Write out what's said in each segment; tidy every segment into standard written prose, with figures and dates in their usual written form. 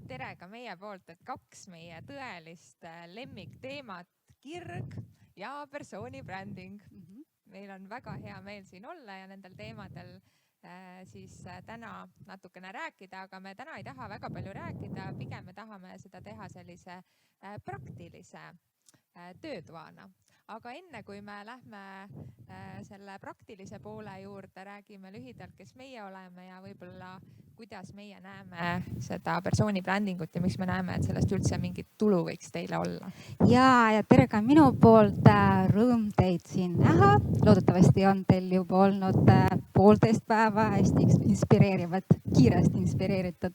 tere ka meie poolt, et kaks meie tõelist lemmikteemat, kirg ja persoonibränding. Meil on väga hea meel siin olla ja nendel teemadel siis täna natukene rääkida, aga me täna ei taha väga palju rääkida, pigem me tahame seda teha sellise praktilise töötoana. Aga enne kui me lähme selle praktilise poole juurde, räägime lühidalt, kes meie oleme ja võib-olla kuidas meie näeme seda persoonibrändingut ja miks me näeme, et sellest üldse mingit tulu võiks teile olla. Ja tere ka minu poolt, rõõm teid siin näha. Loodetavasti on teil juba olnud 1,5 päeva hästi inspireerivat, kiiresti inspireeritud.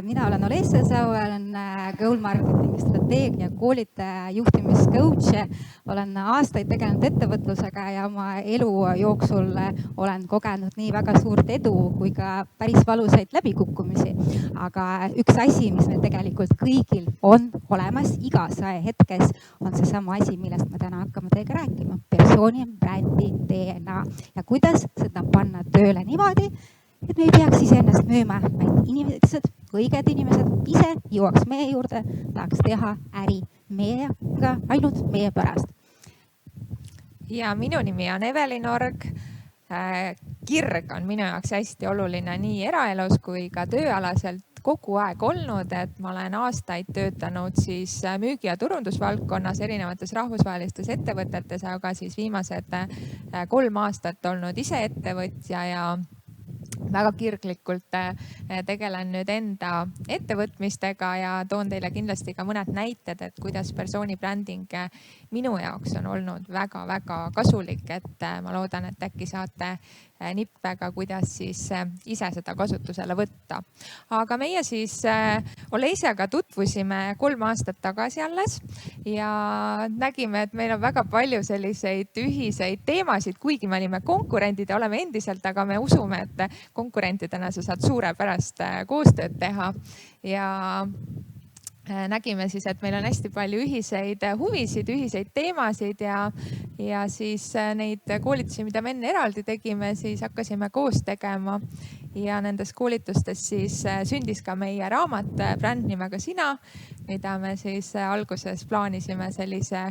Mina olen Olesja Sau, olen Goal Marketingi strateegia koolitaja, juhtimiscoach. Olen aastaid tegelenud ettevõtlusega ja oma elu jooksul olen kogenud nii väga suurt edu kui ka päris valusaid läbikukkumisi. Aga üks asi, mis meil tegelikult kõigil on olemas igas hetkes, on seesama asi, millest me täna hakkame teiega rääkima. Persoonibrändi DNA ja kuidas seda panna tööle niimoodi, et me ei peaks iseennast müüma, vaid inimesed, õiged inimesed ise jõuaks meie juurde, tahaks teha äri meiega ainult meie pärast. Ja minu nimi on Evelin Org. Kirg on minu jaoks hästi oluline nii eraelus kui ka tööalaselt kogu aeg olnud, et ma olen aastaid töötanud siis müügi- ja turundusvaldkonnas erinevates rahvusvahelistes ettevõtetes, aga siis viimased 3 aastat olnud ise ettevõtja ja väga kirglikult tegelen nüüd enda ettevõtmistega ja toon teile kindlasti ka mõned näited, et kuidas persoonibränding minu jaoks on olnud väga-väga kasulik, et ma loodan, et äkki saate nippe ka, kuidas siis ise seda kasutusele võtta. Aga meie siis Olesjaga tutvusime 3 aastat tagasi alles ja nägime, et meil on väga palju selliseid ühiseid teemasid, kuigi me olime konkurendid ja oleme endiselt, aga me usume, et konkurentidena sa saad suurepärast koostööd teha ja nägime siis, et meil on hästi palju ühiseid huvisid, ühiseid teemasid ja siis neid koolitusi, mida me enne eraldi tegime, siis hakkasime koos tegema. Ja nendes koolitustes siis sündis ka meie raamat bränd nimega Sina, mida me siis alguses plaanisime sellise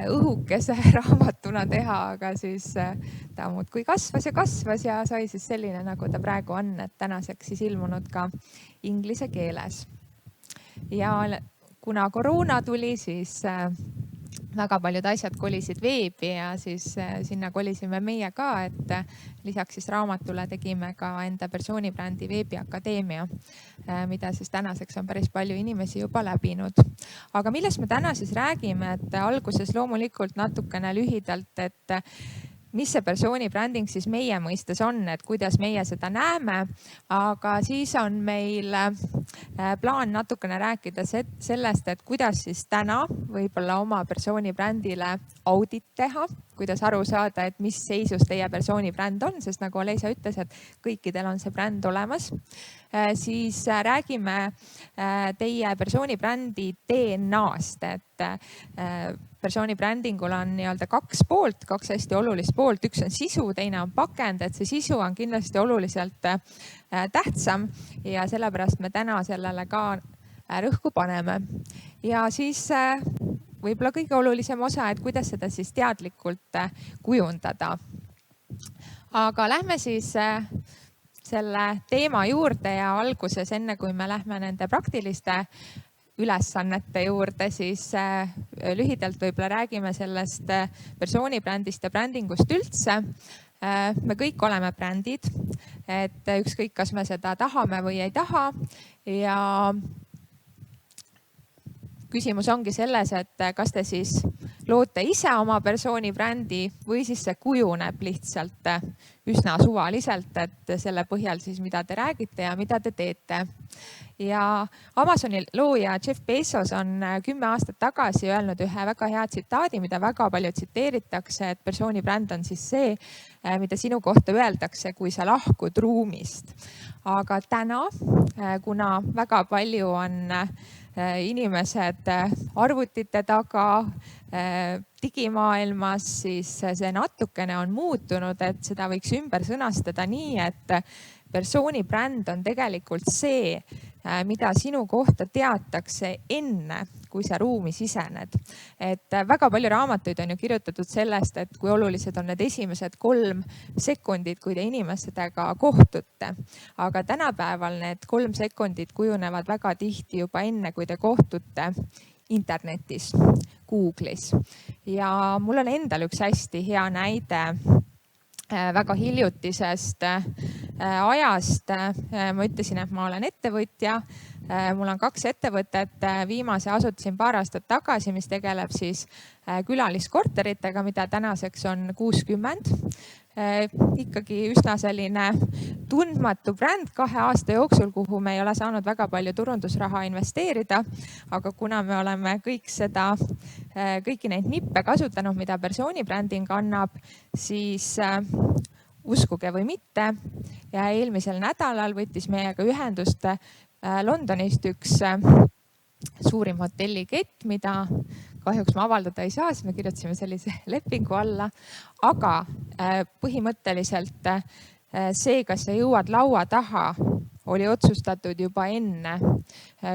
õhukese raamatuna teha, aga siis ta muudkui kasvas ja sai siis selline, nagu ta praegu on, et tänaseks siis ilmunud ka inglise keeles. Ja kuna koroona tuli, siis väga paljud asjad kolisid veebi ja siis sinna kolisime meie ka, et lisaks siis raamatule tegime ka enda persoonibrändi veebiakadeemia, mida siis tänaseks on päris palju inimesi juba läbinud. Aga millest me täna siis räägime, et alguses loomulikult natukene lühidalt, et mis see persoonibränding siis meie mõistes on, et kuidas meie seda näeme, aga siis on meil plaan natukene rääkida sellest, et kuidas siis täna võib-olla oma persoonibrändile audit teha, kuidas aru saada, et mis seisus teie persoonibränd on, sest nagu Olesja ütles, et kõikidel on see bränd olemas. Siis räägime teie persoonibrändi DNA-st, et persoonibrändingul on nii-öelda 2 poolt, 2 hästi olulist poolt. Üks on sisu, teine on pakend, et see sisu on kindlasti oluliselt tähtsam ja sellepärast me täna sellele ka rõhku paneme. Ja siis võib-olla kõige olulisem osa, et kuidas seda siis teadlikult kujundada. Aga lähme siis selle teema juurde ja alguses, enne kui me lähme nende praktiliste ülesannete juurde, siis lühidalt võib-olla räägime sellest persoonibrändist ja brändingust üldse. Me kõik oleme brändid, et ükskõik, kas me seda tahame või ei taha ja küsimus ongi selles, et kas te siis loote ise oma persoonibrändi või siis see kujuneb lihtsalt üsna suvaliselt, et selle põhjal siis, mida te räägite ja mida te teete. Ja Amazoni looja Jeff Bezos on 10 aastat tagasi öelnud ühe väga hea tsitaadi, mida väga palju tsiteeritakse, et persoonibränd on siis see, mida sinu kohta öeldakse, kui sa lahkud ruumist. Aga täna, kuna väga palju on inimesed arvutite taga, digimaailmas, siis see natukene on muutunud, et seda võiks ümber sõnastada nii, et persoonibränd on tegelikult see, mida sinu kohta teatakse enne, kui sa ruumi sisened. Et väga palju raamatuid on ju kirjutatud sellest, et kui olulised on need esimesed 3 sekundid, kui te inimestega kohtute. Aga tänapäeval need 3 sekundit kujunevad väga tihti juba enne, kui te kohtute internetis, Google'is. Ja mul on endal üks hästi hea näide väga hiljutisest ajast. Ma ütlesin, et ma olen ettevõtja. Mul on 2 ettevõtet. Viimase asutasin paar aastat tagasi, mis tegeleb siis külaliskorteritega, mida tänaseks on 60. Ikkagi üsna selline tundmatu bränd 2 aasta jooksul, kuhu me ei ole saanud väga palju turundusraha investeerida. Aga kuna me oleme kõiki neid nippe kasutanud, mida persoonibränding annab, siis uskuge või mitte. Ja eelmisel nädalal võttis meiega ühendust Londonist üks suurim hotellikett, mida kahjuks ma avaldada ei saa, siis me kirjutasime sellise lepingu alla. Aga põhimõtteliselt see, kas sa jõuad laua taha, oli otsustatud juba enne,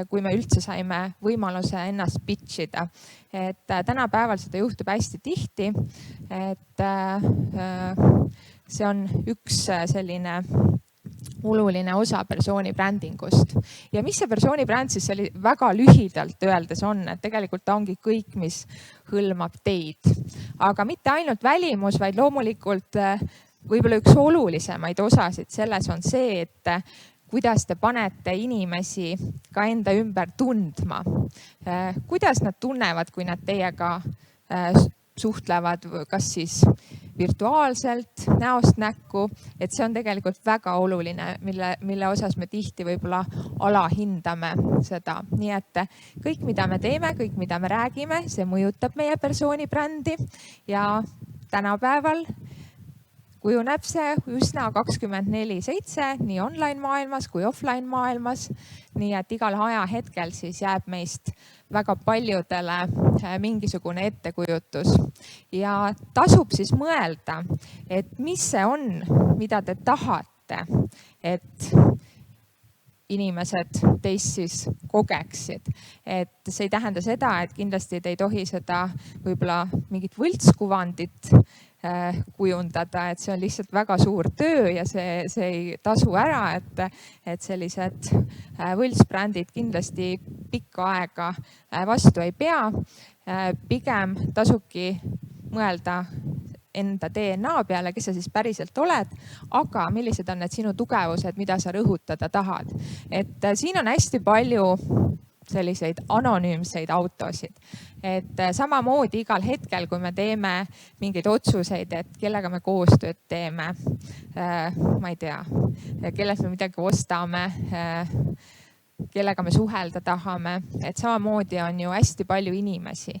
kui me üldse saime võimaluse ennast pitchida. Et tänapäeval seda juhtub hästi tihti, et see on üks selline oluline osa persoonibrändingust. Ja mis see persoonibränd siis väga lühidalt öeldes on, et tegelikult ta ongi kõik, mis hõlmab teid. Aga mitte ainult välimus, vaid loomulikult võib-olla üks olulisemaid osasid selles on see, et kuidas te panete inimesi ka enda ümber tundma. Kuidas nad tunnevad, kui nad teiega suhtlevad, kas siis virtuaalselt, näost näkku, et see on tegelikult väga oluline, mille osas me tihti võib-olla alahindame seda. Nii et kõik, mida me teeme, kõik, mida me räägime, see mõjutab meie persoonibrändi ja tänapäeval kujuneb see üsna 24/7 nii online maailmas kui offline maailmas. Nii et igal ajahetkel siis jääb meist väga paljudele mingisugune ettekujutus. Ja tasub siis mõelda, et mis see on, mida te tahate, et inimesed teist siis kogeksid. Et see ei tähenda seda, et kindlasti te ei tohi seda võib-olla mingit võltskuvandit kujundada, et see on lihtsalt väga suur töö ja see ei tasu ära, et sellised võltsbrändid kindlasti pikka aega vastu ei pea. Pigem tasubki mõelda enda DNA peale, kes sa siis päriselt oled, aga millised on need sinu tugevused, mida sa rõhutada tahad. Et siin on hästi palju selliseid anonüümseid autosid. Et samamoodi igal hetkel, kui me teeme mingeid otsuseid, et kellega me koostööd teeme, ma ei tea, kellelt me midagi ostame, kellega me suhelda tahame, et samamoodi on ju hästi palju inimesi.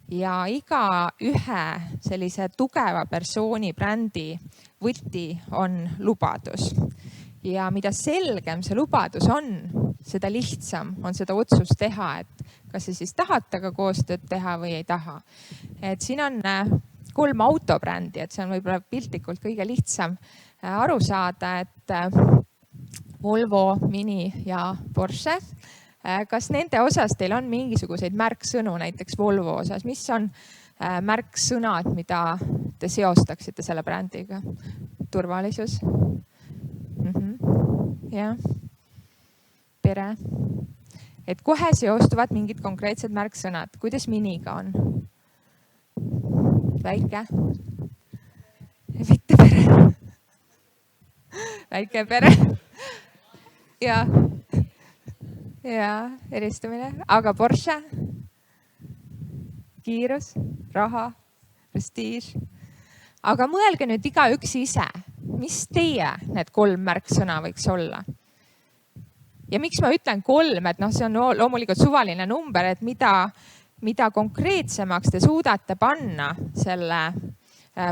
Ja iga ühe sellise tugeva persooni brändi võti on lubadus. Ja mida selgem see lubadus on, seda lihtsam on seda otsust teha, et kas sa siis tahad temaga koostööd teha või ei taha. Et siin on 3 autobrändi, et see on võib-olla piltlikult kõige lihtsam aru saada, et Volvo, Mini ja Porsche. Kas nende osas teil on mingisuguseid märksõnu, näiteks Volvo osas? Mis on märksõnad, mida te seostaksite selle brändiga? Turvalisus? Jah. Pere. Et kohe seostuvad mingid konkreetsed märksõnad. Kuidas Miniga on? Väike? Mitte pere. Väike pere. Ja eristumine. Aga Porsche? Kiirus, raha, prestiiž. Aga mõelge nüüd igaüks ise, mis teie need 3 märksõna võiks olla? Ja miks ma ütlen 3, et see on loomulikult suvaline number, et mida konkreetsemaks te suudate panna selle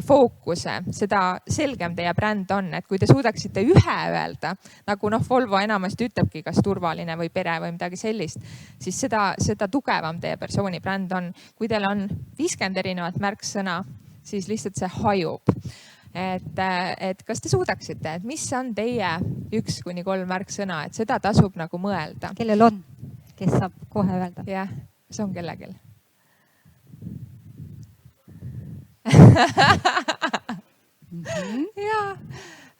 fookuse, seda selgem teie bränd on. Et kui te suudaksite ühe öelda, nagu Volvo enamasti ütlebki, kas turvaline või pere või midagi sellist, siis seda tugevam teie persooni bränd on. Kui teil on 50 erinevat märksõna, siis lihtsalt see hajub. et kas te suudaksite, et mis on teie 1-3 märksõna, et seda tasub nagu mõelda. Kellel on, kes saab kohe öelda? Jah, see on kellegil. Jaa,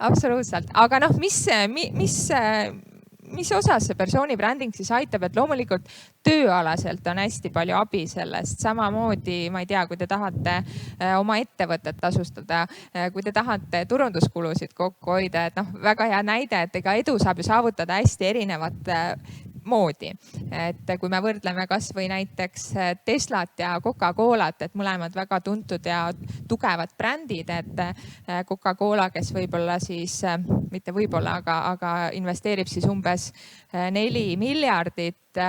absoluutselt. Aga noh, mis osas see persooni bränding siis aitab, et loomulikult tööalaselt on hästi palju abi sellest. Samamoodi, ma ei tea, kui te tahate oma ettevõtet tasustada, kui te tahate turunduskulusid kokku hoida, et noh, väga hea näide, et ega edu saab ju saavutada hästi erinevat moodi. Et kui me võrdleme kas või näiteks Teslat ja Coca-Colat, et mõlemad väga tuntud ja tugevad brändid, et Coca-Cola, kes võib-olla siis, mitte võib-olla, aga investeerib siis umbes $4 miljardit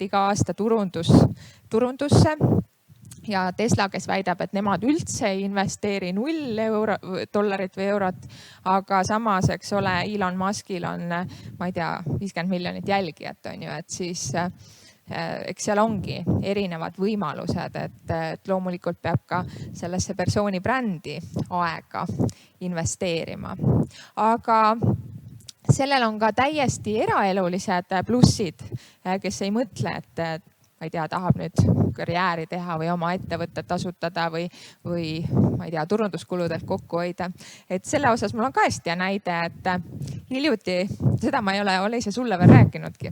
iga aasta turundusse. Ja Tesla, kes väidab, et nemad üldse ei investeeri $0 või eurot, aga samas, eks ole, Elon Muskil on, ma ei tea, 50 miljonit jälgijat on ju, et siis eks seal ongi erinevad võimalused, et loomulikult peab ka sellesse persooni brändi aega investeerima. Aga sellel on ka täiesti eraelulised plussid, kes ei mõtle, et ma ei tea, tahab nüüd karjääri teha või oma ettevõtet asutada või ma ei tea, turunduskuludelt kokku hoida. Et selle osas mul on ka hästi hea näide, et hiljuti, seda ma ei ole ise sulle veel rääkinudki,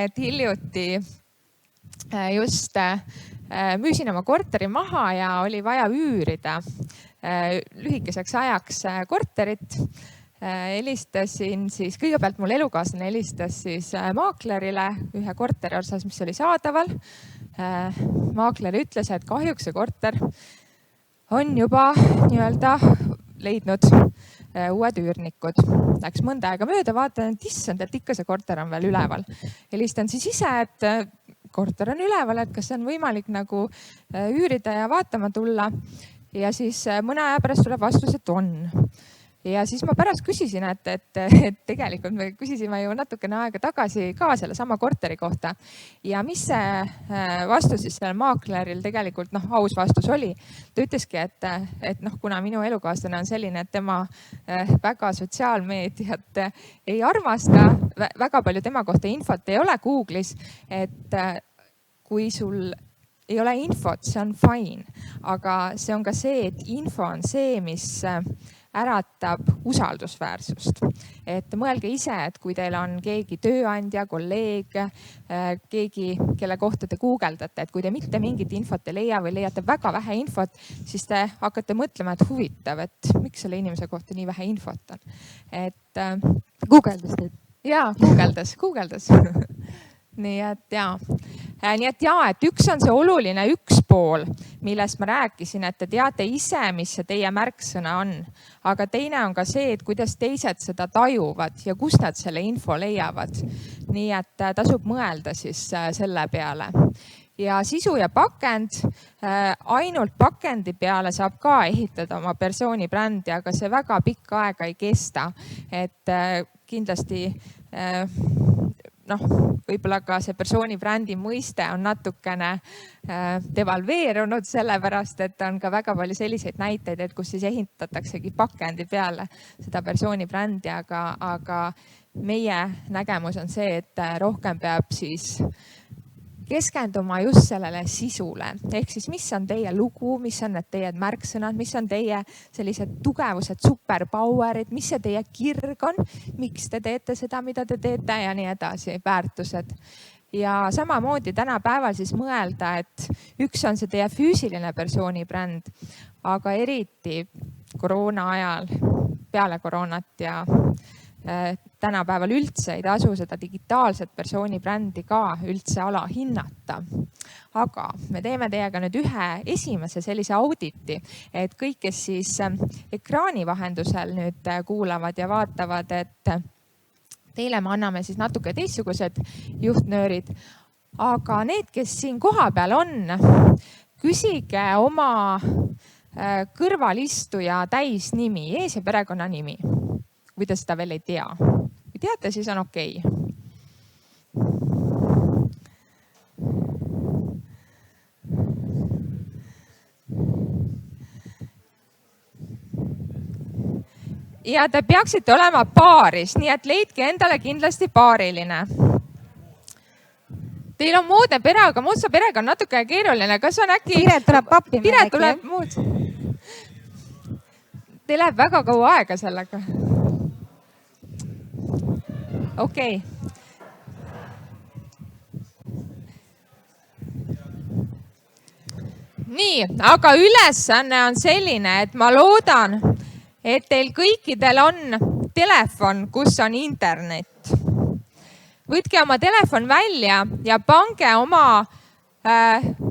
et hiljuti just müüsin oma korteri maha ja oli vaja üürida lühikeseks ajaks korterit. Helistasin siis, kõigepealt mul elukaaslane helistas siis maaklerile ühe korteri osas, mis oli saadaval. Maakler ütles, et kahjuks see korter on juba nii-öelda leidnud uued üürnikud. Läks mõnda aega mööda, vaatan, et issand, et ikka see korter on veel üleval. Helistan siis ise, et korter on üleval, et kas on võimalik nagu üürida ja vaatama tulla. Ja siis mõne aja pärast tuleb vastus, et on. Ja siis ma pärast küsisin, et tegelikult me küsisime ju natukene aega tagasi ka selle sama korteri kohta. Ja mis see vastus siis sellel maakleril tegelikult aus vastus oli? Ta ütleski, et kuna minu elukaaslane on selline, et tema väga sotsiaalmeediat ei armasta, väga palju tema kohta infot ei ole Google'is, et kui sul ei ole infot, see on fine. Aga see on ka see, et info on see, mis äratab usaldusväärsust. Et mõelge ise, et kui teil on keegi tööandja, kolleeg, keegi, kelle kohta te guugeldate, et kui te mitte mingit infot ei leia või leiate väga vähe infot, siis te hakkate mõtlema, et huvitav, et miks selle inimese kohta nii vähe infot on. Et guugeldas teid? Jaa, guugeldas. Nii et üks on see oluline üks pool, millest ma rääkisin, et te teate ise, mis see teie märksõna on. Aga teine on ka see, et kuidas teised seda tajuvad ja kust nad selle info leiavad. Nii et tasub mõelda siis selle peale. Ja sisu ja pakend, ainult pakendi peale saab ka ehitada oma persooni brändi, aga see väga pikka aega ei kesta. Et kindlasti võib-olla ka see persooni brändi mõiste on natukene devalveerunud, sellepärast et on ka väga palju selliseid näiteid, et kus siis ehitataksegi pakendi peale seda persooni brändi, aga meie nägemus on see, et rohkem peab siis keskenduma just sellele sisule. Ehk siis, mis on teie lugu, mis on need teie märksõnad, mis on teie sellised tugevused, superpowerid, mis see teie kirg on, miks te teete seda, mida te teete ja nii edasi, väärtused. Ja samamoodi tänapäeval siis mõelda, et üks on see teie füüsiline persooni bränd, aga eriti koroona ajal, peale koroonat ja tänapäeval üldse ei tasu seda digitaalset persooni brändi ka üldse alahinnata. Aga me teeme teiega nüüd ühe esimese sellise auditi, et kõik, kes siis ekraani vahendusel nüüd kuulavad ja vaatavad, et teile me anname siis natuke teistsugused juhtnöörid. Aga need, kes siin kohapeal on, küsige oma kõrvalistuja täisnimi, ees- ja perekonnanimi. Kui te seda veel ei tea. Kui teate, siis on okei. ja te peaksite olema paaris, nii et leidke endale kindlasti paariline. Teil on moodne pere, aga moodsa perega on natuke keeruline. Kas on äkki... Piret tuleb pappi meil Piret äkki, tuleb muud. Teil läheb väga kaua aega sellega. Okei. Nii, aga ülesanne on selline, et ma loodan, et teil kõikidel on telefon, kus on internet. Võtke oma telefon välja ja pange oma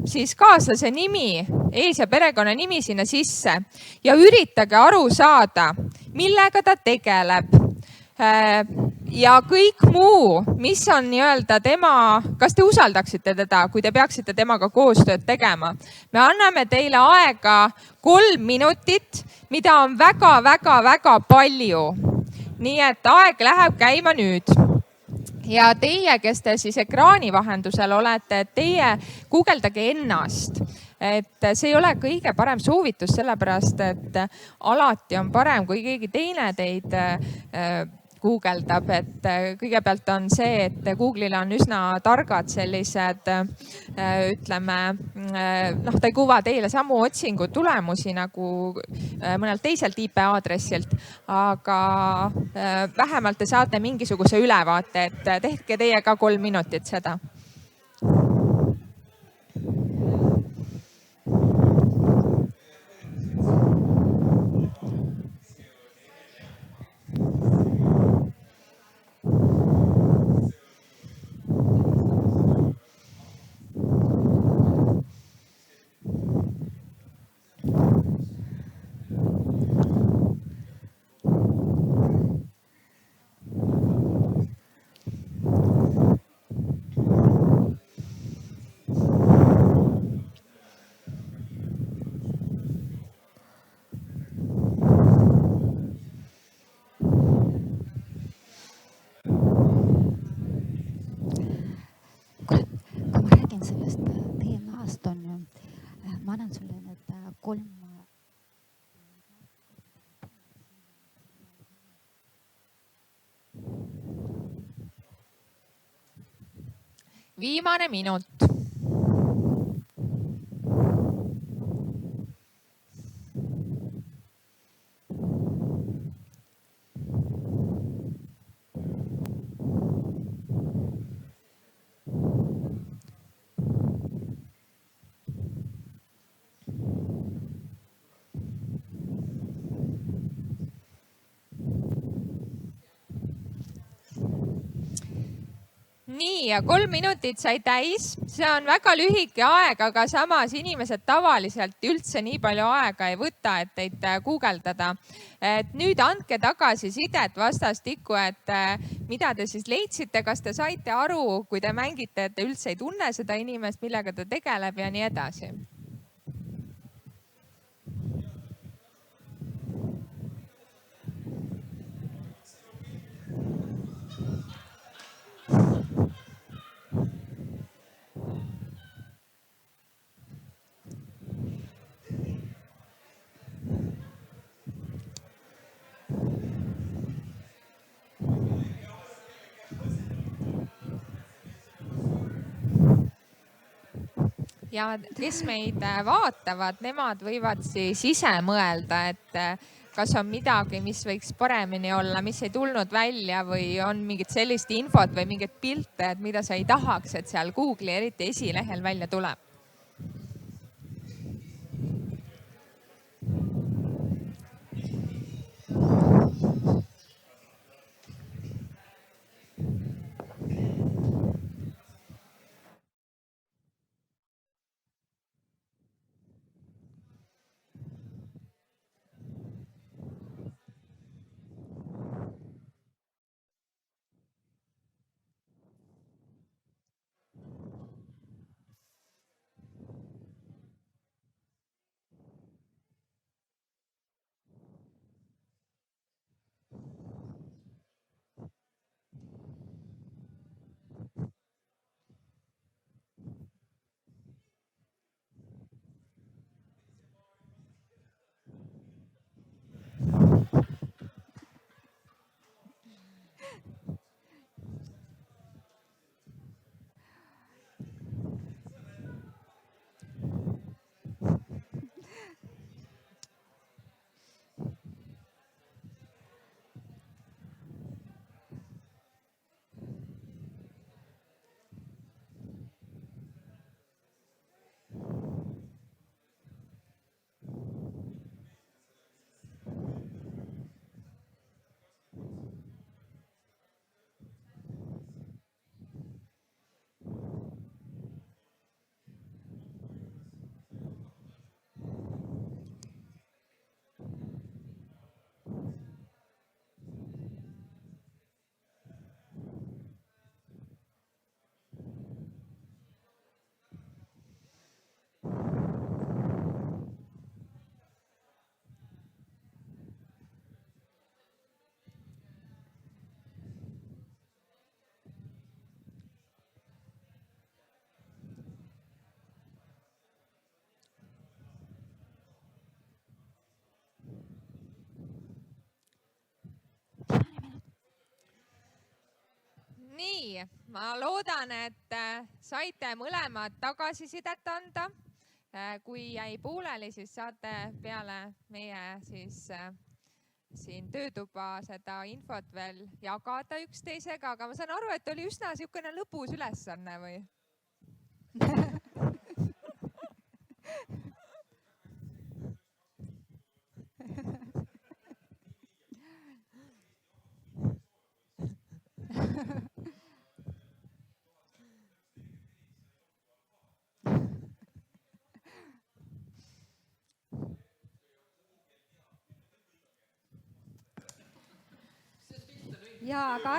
siis kaaslase nimi, ees- ja perekonnanimi sinna sisse ja üritage aru saada, millega ta tegeleb. Ja kõik muu, mis on nii-öelda tema, kas te usaldaksite teda, kui te peaksite temaga koostööd tegema. Me anname teile aega 3 minutit, mida on väga palju. Nii et aeg läheb käima nüüd. Ja teie, kes te siis ekraani vahendusel olete, teie guugeldage ennast. Et see ei ole kõige parem soovitus, sellepärast et alati on parem, kui keegi teine teid guugeldab, et kõigepealt on see, et Google'il on üsna targad sellised, ütleme, ta ei kuva teile samu otsingu tulemusi nagu mõnelt teiselt IP aadressilt, aga vähemalt te saate mingisuguse ülevaate, et tehke teie ka 3 minutit seda. Ma annan sulle need 3. Viimane minut. Nii, ja 3 minutit sai täis. See on väga lühike aeg, aga samas inimesed tavaliselt üldse nii palju aega ei võta, et teid guugeldada. Et nüüd andke tagasisidet vastastikku, et mida te siis leidsite, kas te saite aru, kui te mängite, et te üldse ei tunne seda inimest, millega ta tegeleb ja nii edasi. Ja kes meid vaatavad, nemad võivad siis ise mõelda, et kas on midagi, mis võiks paremini olla, mis ei tulnud välja või on mingit sellist infot või mingit pilte, et mida sa ei tahaks, et seal Google'i eriti esilehel välja tuleb. nii, ma loodan, et saite mõlemad tagasisidet anda. Kui jäi pooleli, siis saate peale meie siis siin töötuba seda infot veel jagada üksteisega, aga ma saan aru, et oli üsna niisugune lõbus ülesanne või? Ja aga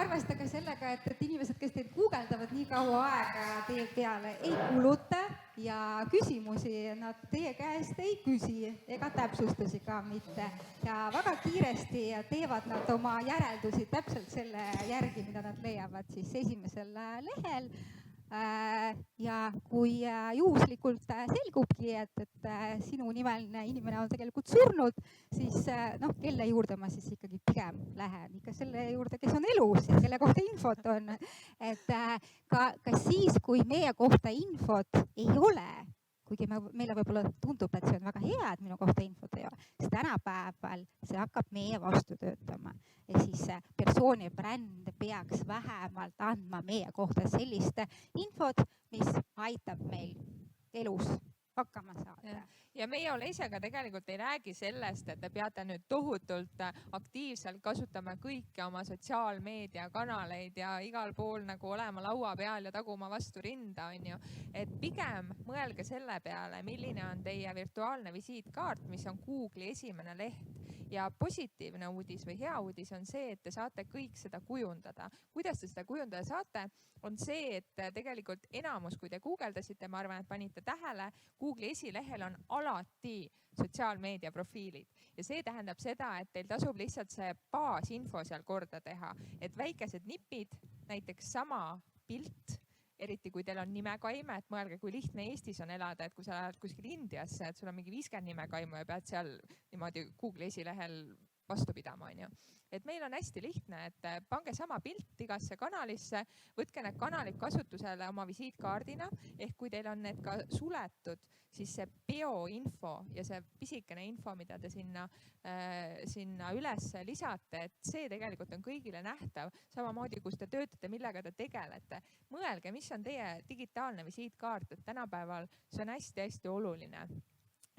arvestage sellega, et inimesed, kes teid guugeldavad nii kaua aega teie peale, ei kuluta ja küsimusi nad teie käest ei küsi ega täpsustusi ka mitte. Ja väga kiiresti teevad nad oma järeldusi täpselt selle järgi, mida nad leiavad siis esimesel lehel. Ja kui juhuslikult selgubki, et sinu nimeline inimene on tegelikult surnud, siis kelle juurde ma siis ikkagi pigem lähen, ikka selle juurde, kes on elus ja kelle kohta infot on. Et ka siis, kui meie kohta infot ei ole, kuigi meile võib-olla tundub, et see on väga hea, et minu kohta infot ei ole, siis tänapäeval see hakkab meie vastu töötama. Ehk siis persooni bränd peaks vähemalt andma meie kohta sellist infot, mis aitab meil elus hakkama saada. Ja meie ole ise ka tegelikult ei räägi sellest, et te peate nüüd tohutult aktiivselt kasutama kõiki oma sotsiaalmeediakanaleid ja igal pool nagu olema laua peal ja taguma vastu rinda, on ju. Et pigem mõelge selle peale, milline on teie virtuaalne visiitkaart, mis on Google'i esimene leht. Ja positiivne uudis või hea uudis on see, et te saate kõik seda kujundada. Kuidas te seda kujundada saate, on see, et tegelikult enamus, kui te guugeldasite, ma arvan, et panite tähele, Google'i esilehel on alati sotsiaalmeedia profiilid ja see tähendab seda, et teil tasub lihtsalt see baasinfo seal korda teha, et väikesed nipid, näiteks sama pilt, eriti kui teil on nimekaime, et mõelge, kui lihtne Eestis on elada, et kui sa lähed kuskil Indiasse, et sul on mingi 50 nimekaimu ja pead seal niimoodi Google'i esilehel vastu pidama, on ju. Et meil on hästi lihtne, et pange sama pilt igasse kanalisse, võtke need kanalid kasutusele oma visiitkaardina, ehk kui teil on need ka suletud, siis see bioinfo ja see pisikene info, mida te sinna üles lisate, et see tegelikult on kõigile nähtav, samamoodi kus te töötate, millega te tegelete. Mõelge, mis on teie digitaalne visiitkaart, et tänapäeval see on hästi-hästi oluline.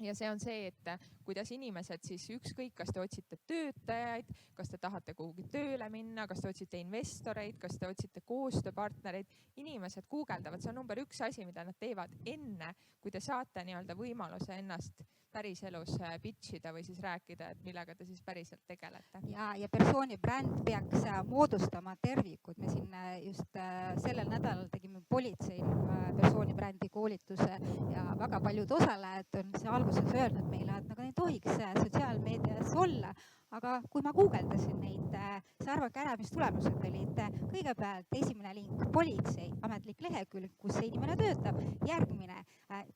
Ja see on see, et kuidas inimesed siis ükskõik, kas te otsite töötajaid, kas te tahate kuhugi tööle minna, kas te otsite investoreid, kas te otsite koostööpartnereid, inimesed guugeldavad, see on number 1 asi, mida nad teevad enne, kui te saate nii-öelda võimaluse ennast päriselus pitchida või siis rääkida, et millega te siis päriselt tegelete. Ja persooni bränd peaks moodustama tervikud. Me siin just sellel nädalal tegime politsei persooni brändi koolituse ja väga paljud osalejad on see alguses öelnud meile, et nad ei tohiks sotsiaalmeedias olla. Aga kui ma guugeldasin neid, siis arvake ära, mis tulemused olid. Kõigepealt esimene link, politsei, ametlik lehekülg, kus see inimene töötab. Järgmine,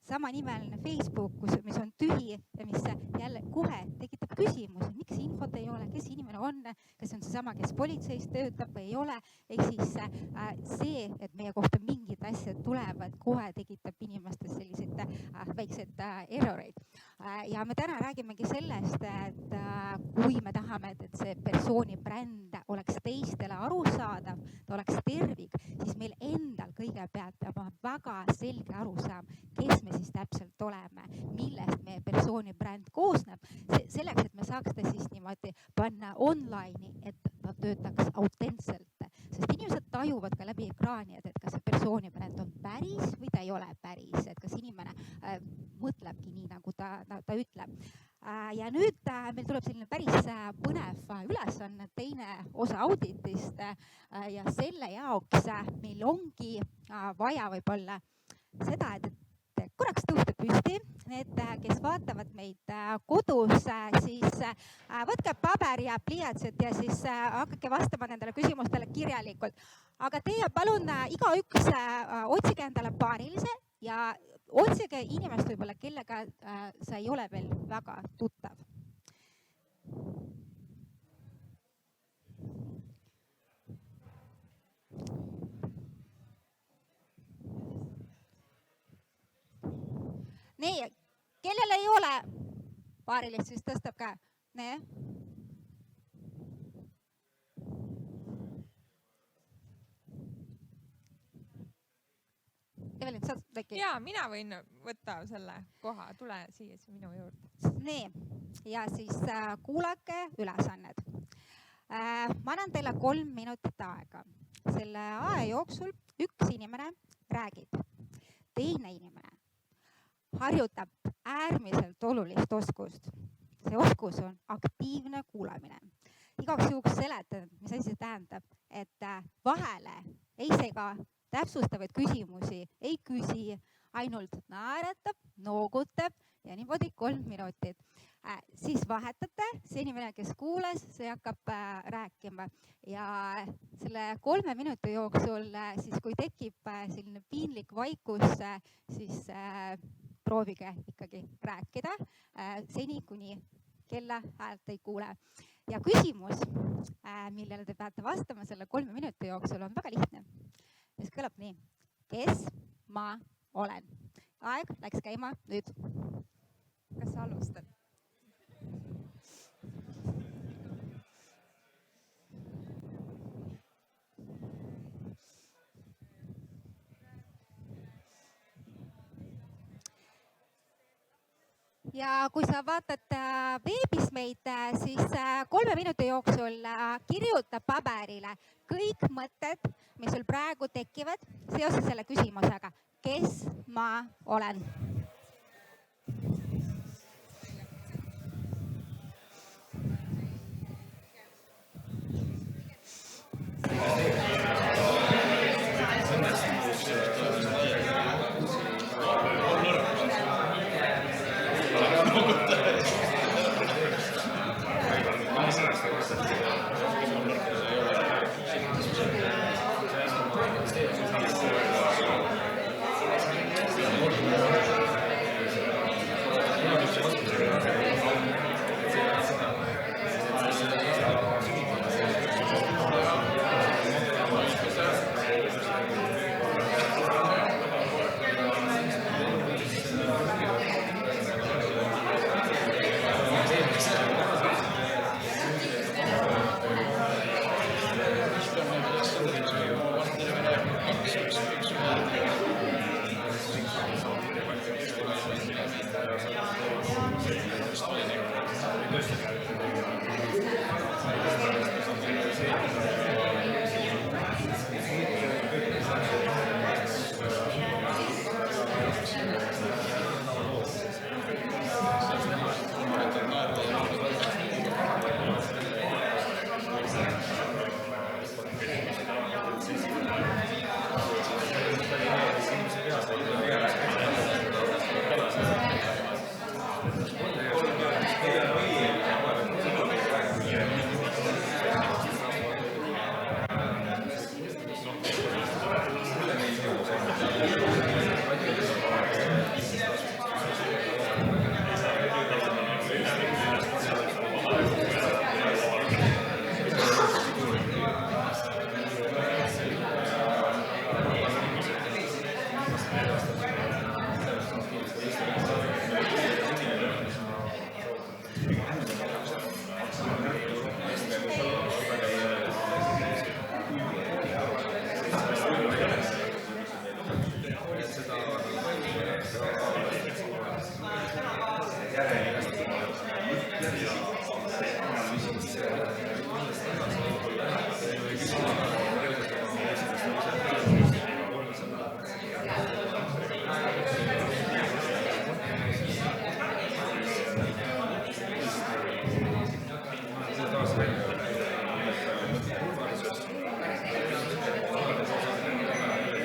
sama nimeline Facebook, mis on tühi ja mis jälle kohe tekitab küsimusi, miks infot ei ole, kes inimene on, kas on seesama, kes politseis töötab või ei ole. Ehk siis see, et meie kohta mingid asjad tulevad, kohe tekitab inimestes selliseid väikseid erroreid. Ja me täna räägimegi sellest, et kui me tahame, et see persooni bränd oleks teistele arusaadav, ta oleks tervik, siis meil endal kõigepealt peab olema väga selge arusaam, kes me siis täpselt oleme, millest meie persooni bränd koosneb. Selleks, et me saaks ta siis niimoodi panna online'i, et ta töötaks autentselt. Sest inimesed tajuvad ka läbi ekraani, et kas see persooni bränd on päris või ta ei ole päris, et kas inimene mõtlebki nii, nagu ta ütleb. Ja nüüd meil tuleb selline päris põnev ülesanne, teine osa auditist ja selle jaoks meil ongi vaja võib-olla seda, et korraks tõusta püsti. Need, kes vaatavad meid kodus, siis võtke paber ja pliiatsid ja siis hakake vastama nendele küsimustele kirjalikult. Aga teie palun igaüks otsige endale paarilise ja otsige inimest võib-olla, kellega sa ei ole veel väga tuttav. nii, kellel ei ole paarilist, siis tõstab käe. nii. Evelin, saad äkki? Jaa, mina võin võtta selle koha, tule siia minu juurde. Nii, ja siis kuulake ülesanned. Ma annan teile 3 minutit aega. Selle aja jooksul üks inimene räägib. Teine inimene harjutab äärmiselt olulist oskust. See oskus on aktiivne kuulamine. Igaks juhuks seletan, mis asi see tähendab, et vahele ei sega, täpsustavaid küsimusi ei küsi, ainult naeratab, noogutab ja niimoodi 3 minutit. Siis vahetate, see inimene, kes kuulas, see hakkab rääkima. Ja selle 3 minuti jooksul, siis kui tekib selline piinlik vaikus, siis proovige ikkagi rääkida seni, kuni kella häält ei kuule. Ja küsimus, millele te peate vastama selle 3 minuti jooksul, on väga lihtne. Mis kõlab nii. Kes ma olen? Aeg läks käima nüüd. Kas sa alustad? Ja kui sa vaatad veebis meid, siis 3 minuti jooksul kirjuta paberile kõik mõtted, mis sul praegu tekivad seoses selle küsimusega. Kes ma olen?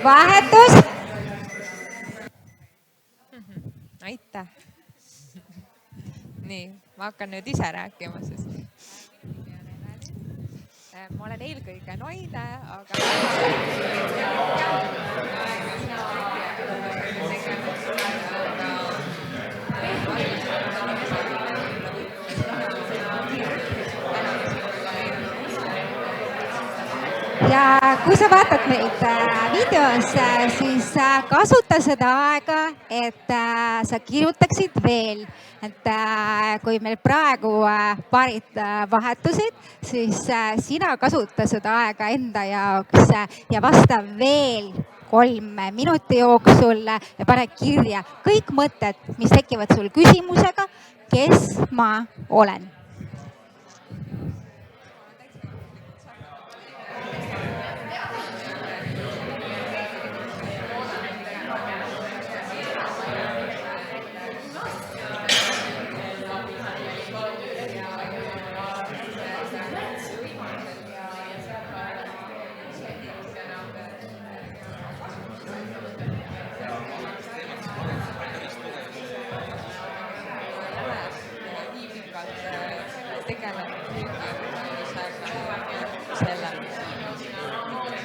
Vahetus. Aitäh. Nii, ma hakkan nüüd ise rääkima, sest ma olen eelkõige naine, aga ja kui sa vaatad meid videos, siis kasuta seda aega, et sa kirjutaksid veel, et kui meil praegu paarid vahetusid, siis sina kasuta seda aega enda jaoks ja vasta veel 3 minuti jooksul ja pane kirja kõik mõtted, mis tekivad sul küsimusega, kes ma olen.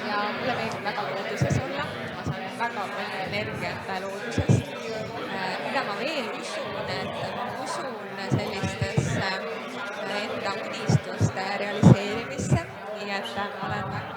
Ja mulle meeldib väga looduses olla, ma saan väga palju energiat loodusest. Mida ma veel usun, et ma usun sellistesse enda unistuste realiseerimisse, nii et ma olen väga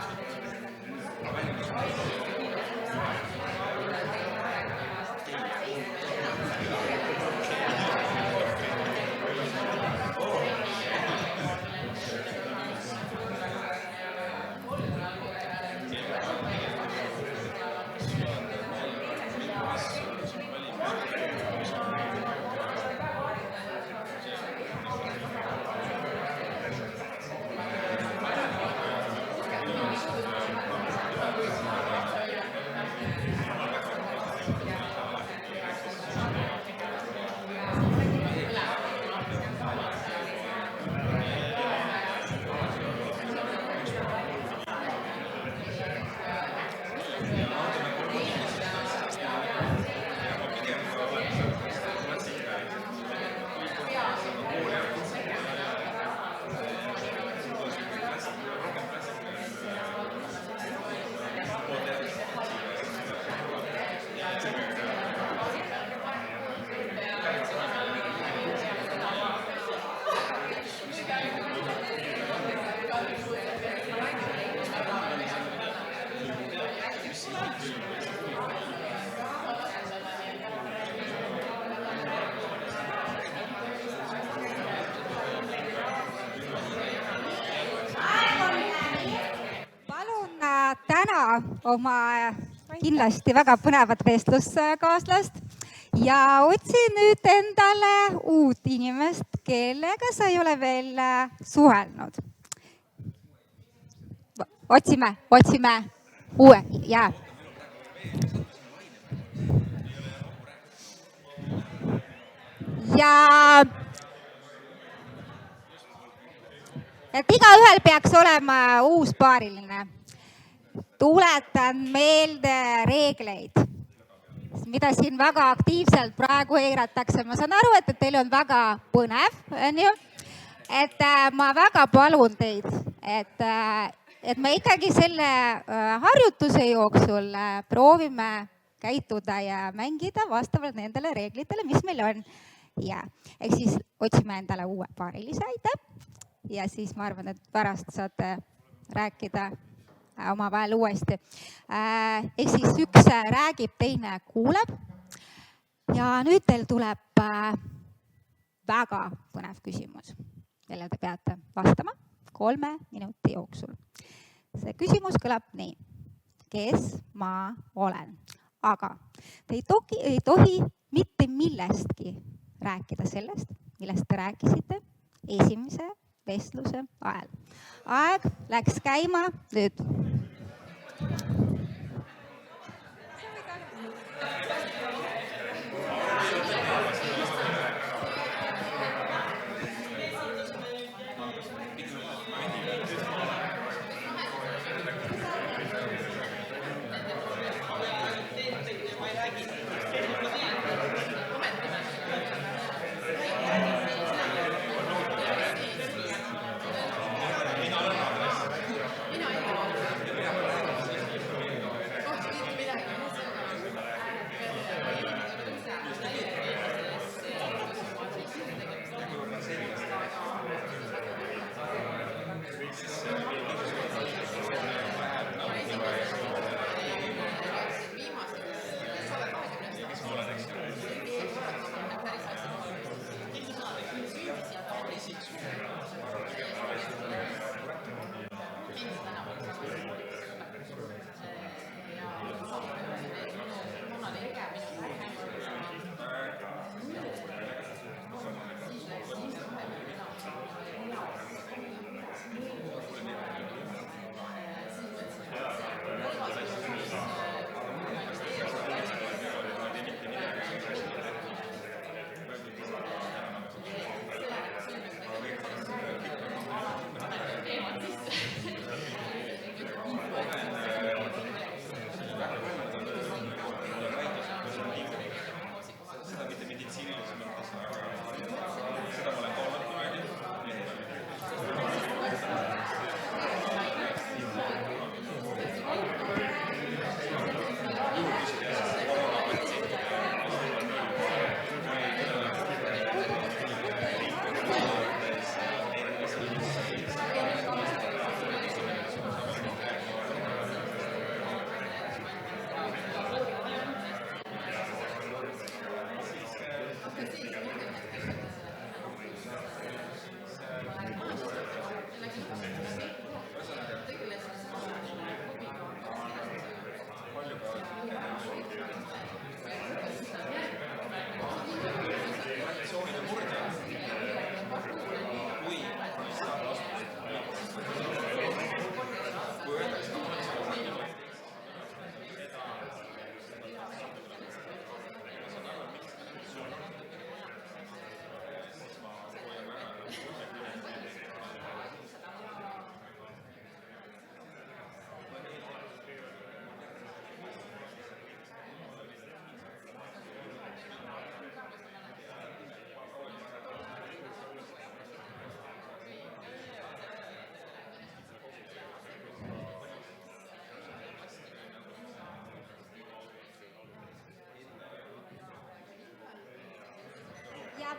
oma kindlasti väga põnevat vestluskaaslast ja otsi nüüd endale uut inimest, kellega sa ei ole veel suhelnud. Otsime uue ja. Et igaühel peaks olema uus paariline. Tuletan meelde reegleid, mida siin väga aktiivselt praegu eiratakse. Ma saan aru, et teil on väga põnev, on ju? Et ma väga palun teid, et me ikkagi selle harjutuse jooksul proovime käituda ja mängida vastavalt nendele reeglitele, mis meil on. Ja, ehk siis otsime endale uue paarilise, aitäh. Ja siis ma arvan, et pärast saate rääkida oma vahel uuesti. Ehk siis üks räägib, teine kuuleb. Ja nüüd teil tuleb väga põnev küsimus, mille te peate vastama 3 minuti jooksul. See küsimus kõlab nii. Kes ma olen? Aga te ei tohi mitte millestki rääkida sellest, millest te rääkisite esimese vestluse ajal. Aeg läks käima nüüd.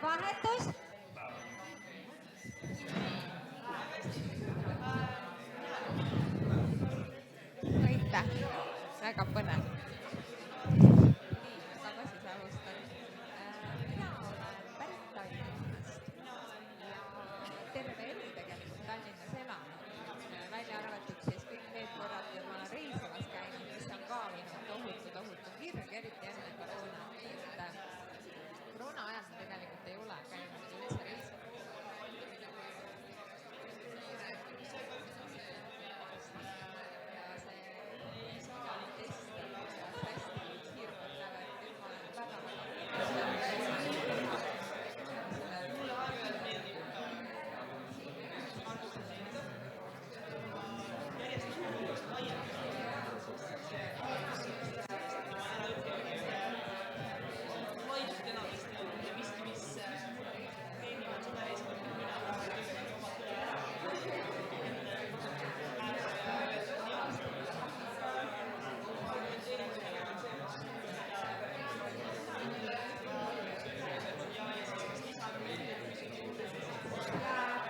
vahetus. aitäh, väga põnev. Nii, aga ma siis alustan. Mina olen pärit Tallinnast ja terve elu tegelikult Tallinnas elanud, välja arvatud siis kõik need korrad, kui ma olen reisimas käinud, mis on ka olnud tohutu kirg, eriti enne koroonat. Koroona ajal ma tegelikult ei ole käinud üldse reisimas.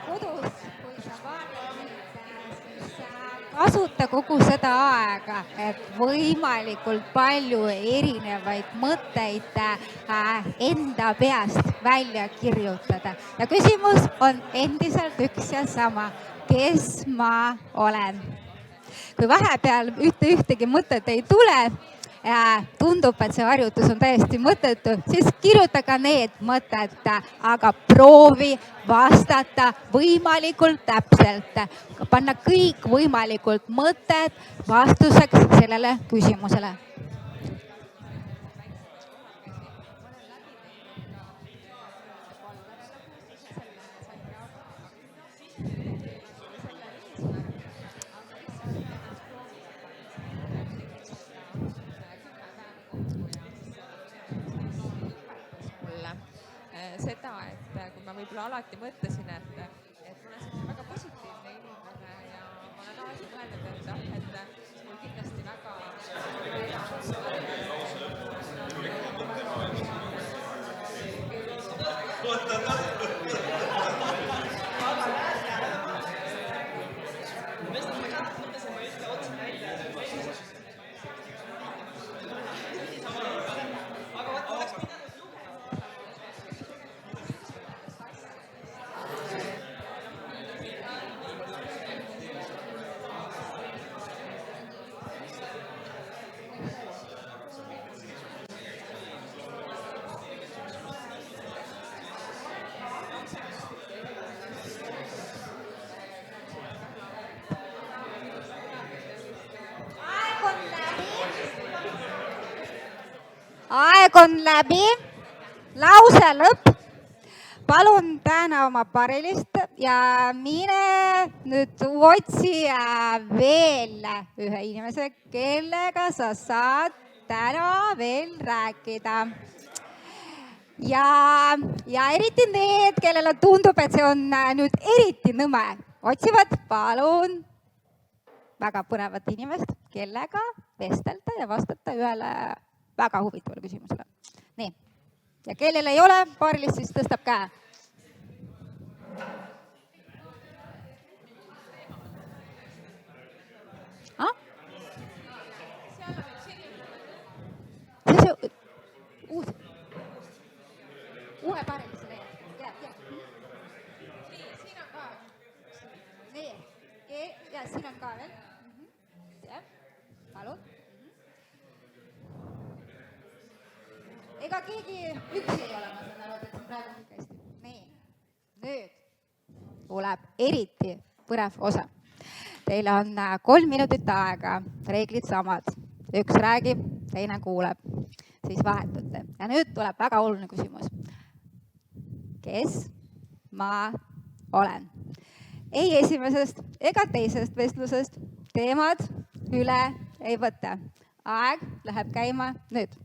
Kodus, kui sa vaatad, siis kasuta kogu seda aega, et võimalikult palju erinevaid mõtteid enda peast välja kirjutada. Ja küsimus on endiselt üks ja sama. Kes ma olen? Kui vahepeal ühtegi mõtet ei tule, tundub, et see harjutus on täiesti mõttetu, siis kirjuta ka need mõtted, aga proovi vastata võimalikult täpselt. Panna kõik võimalikult mõtted vastuseks sellele küsimusele. Seda, et kui ma võib-olla alati mõtlesin, et ma olen selline väga positiivne inimene ja ma olen alati mõelnud, et mul kindlasti väga Aeg on läbi, lause lõpp. Palun täna oma parilist ja mine nüüd otsi veel ühe inimese, kellega sa saad täna veel rääkida. Ja eriti need, kellele tundub, et see on nüüd eriti nõme, otsivad palun väga põnevat inimest, kellega vestelda ja vastata ühele väga huvitavale küsimusele. Nii. Ja kellel ei ole paarilist, siis tõstab käe. Uue paarilise leiad. Nii, siin on ka. Nii. Ja siin on ka veel. Palun. Ega keegi üksi ei ole, ma saan aru, et siin praegu on kõik hästi. Nii, nüüd tuleb eriti põnev osa. Teil on 3 minutit aega, reeglid samad. Üks räägib, teine kuuleb, siis vahetute. Ja nüüd tuleb väga oluline küsimus. Kes ma olen? Ei esimesest ega teisest vestlusest teemad üle ei võta. Aeg läheb käima nüüd.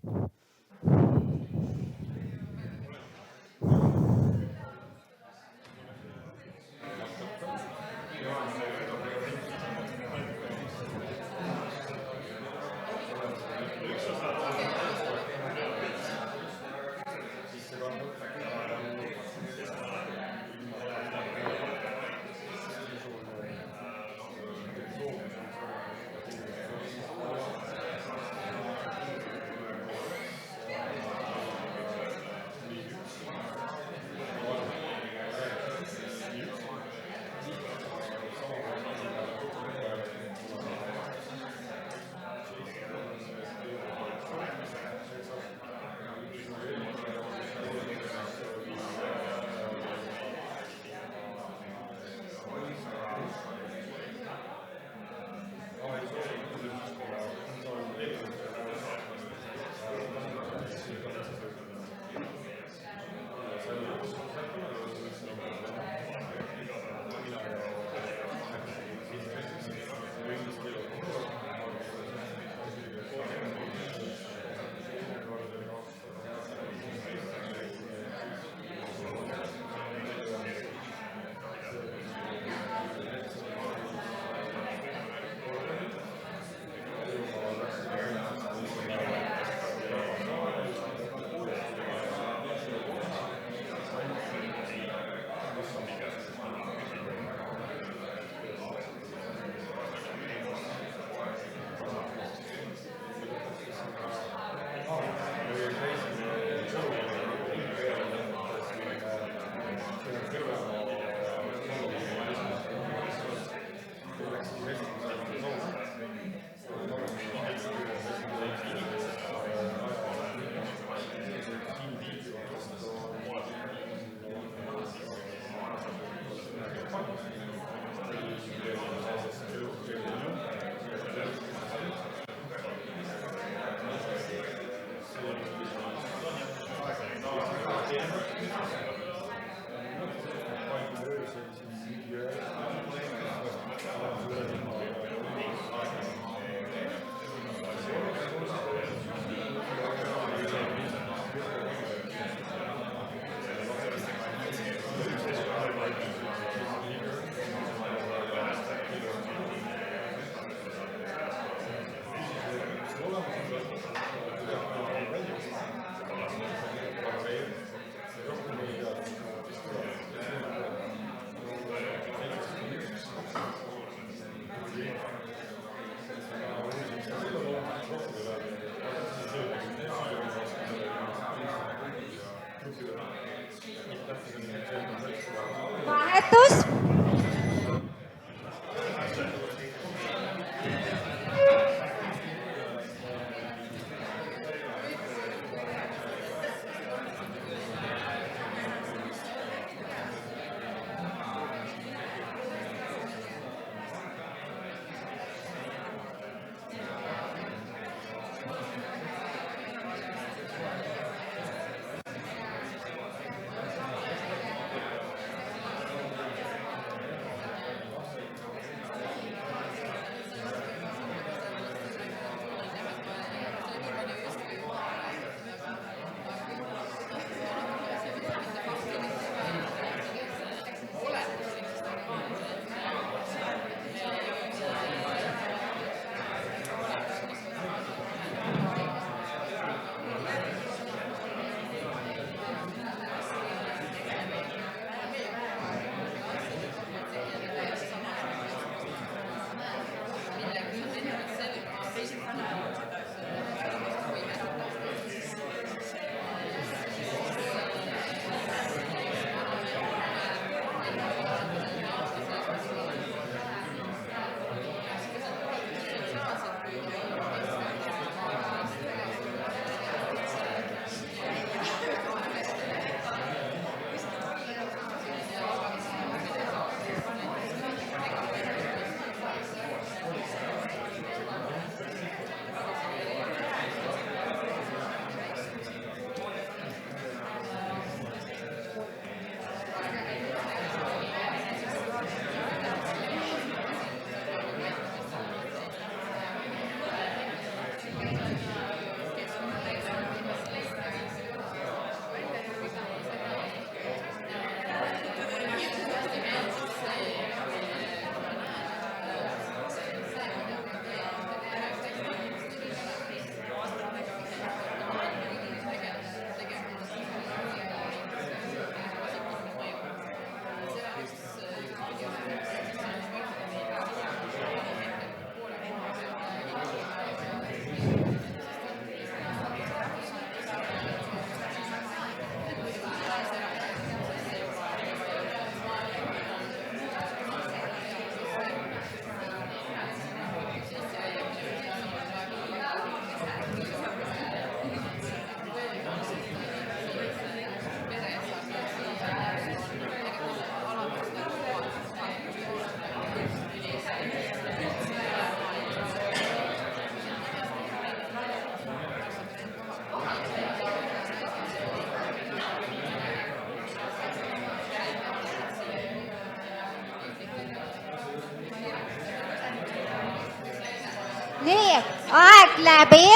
Aeg läbi.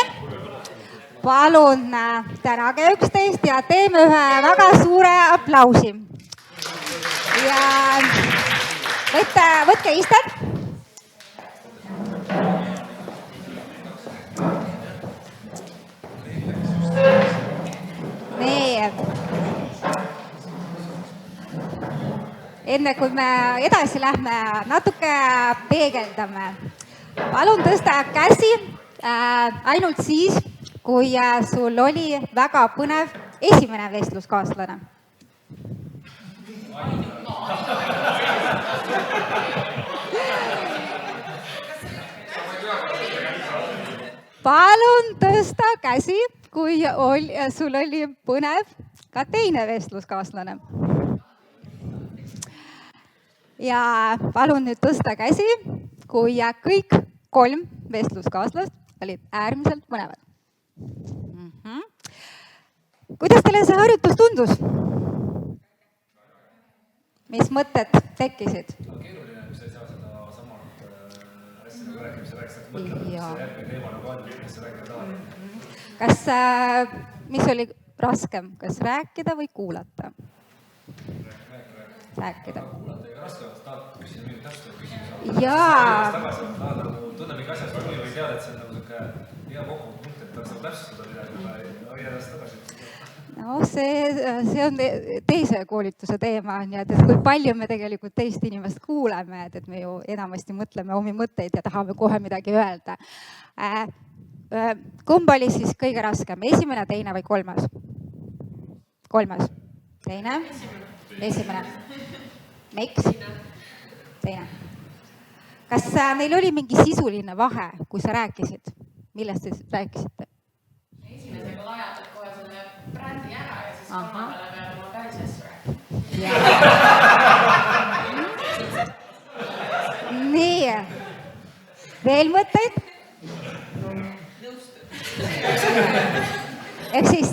Palun tänage üksteist ja teeme ühe väga suure aplausi. Ja võtke istet. Nii. Enne kui me edasi lähme, natuke peegeldame. Palun tõsta käsi ainult siis, kui sul oli väga põnev esimene vestluskaaslane. Palun tõsta käsi, kui sul oli põnev ka teine vestluskaaslane. Ja palun nüüd tõsta käsi, kui kõik 3 vestluskaaslast olid äärmiselt põnevad. Kuidas teile see harjutus tundus? Mis mõtted tekkisid? Keeruline, kui sa ei saa seda samat asja nagu rääkimise rääkida, mõtlema, mis see järgmine teema nagu on, mis sa rääkida tahad. Mis oli raskem, kas rääkida või kuulata? Rääkida. Kuulata ega raske on, tahad küsida mingi täpsustav küsimus. Jaa. Tahad nagu tunda mingi asjast või teada, et see on nagu selline hea kokkuvõtte punkt, et tahaks nagu täpsustada midagi või hoida ennast tagasi. No see on teise koolituse teema, nii et kui palju me tegelikult teist inimest kuuleme, et me ju enamasti mõtleme omi mõtteid ja tahame kohe midagi öelda. Kumb oli siis kõige raskem? Esimene, teine või 3? 3. Teine? Esimene. Miks? Teine. Kas neil oli mingi sisuline vahe, kui sa rääkisid? Millest te rääkisite? Esimesega lajatad kohe selle brändi ära ja siis kolmandale peab oma päris asju rääkida. Nii. Veel mõtteid? Ehk siis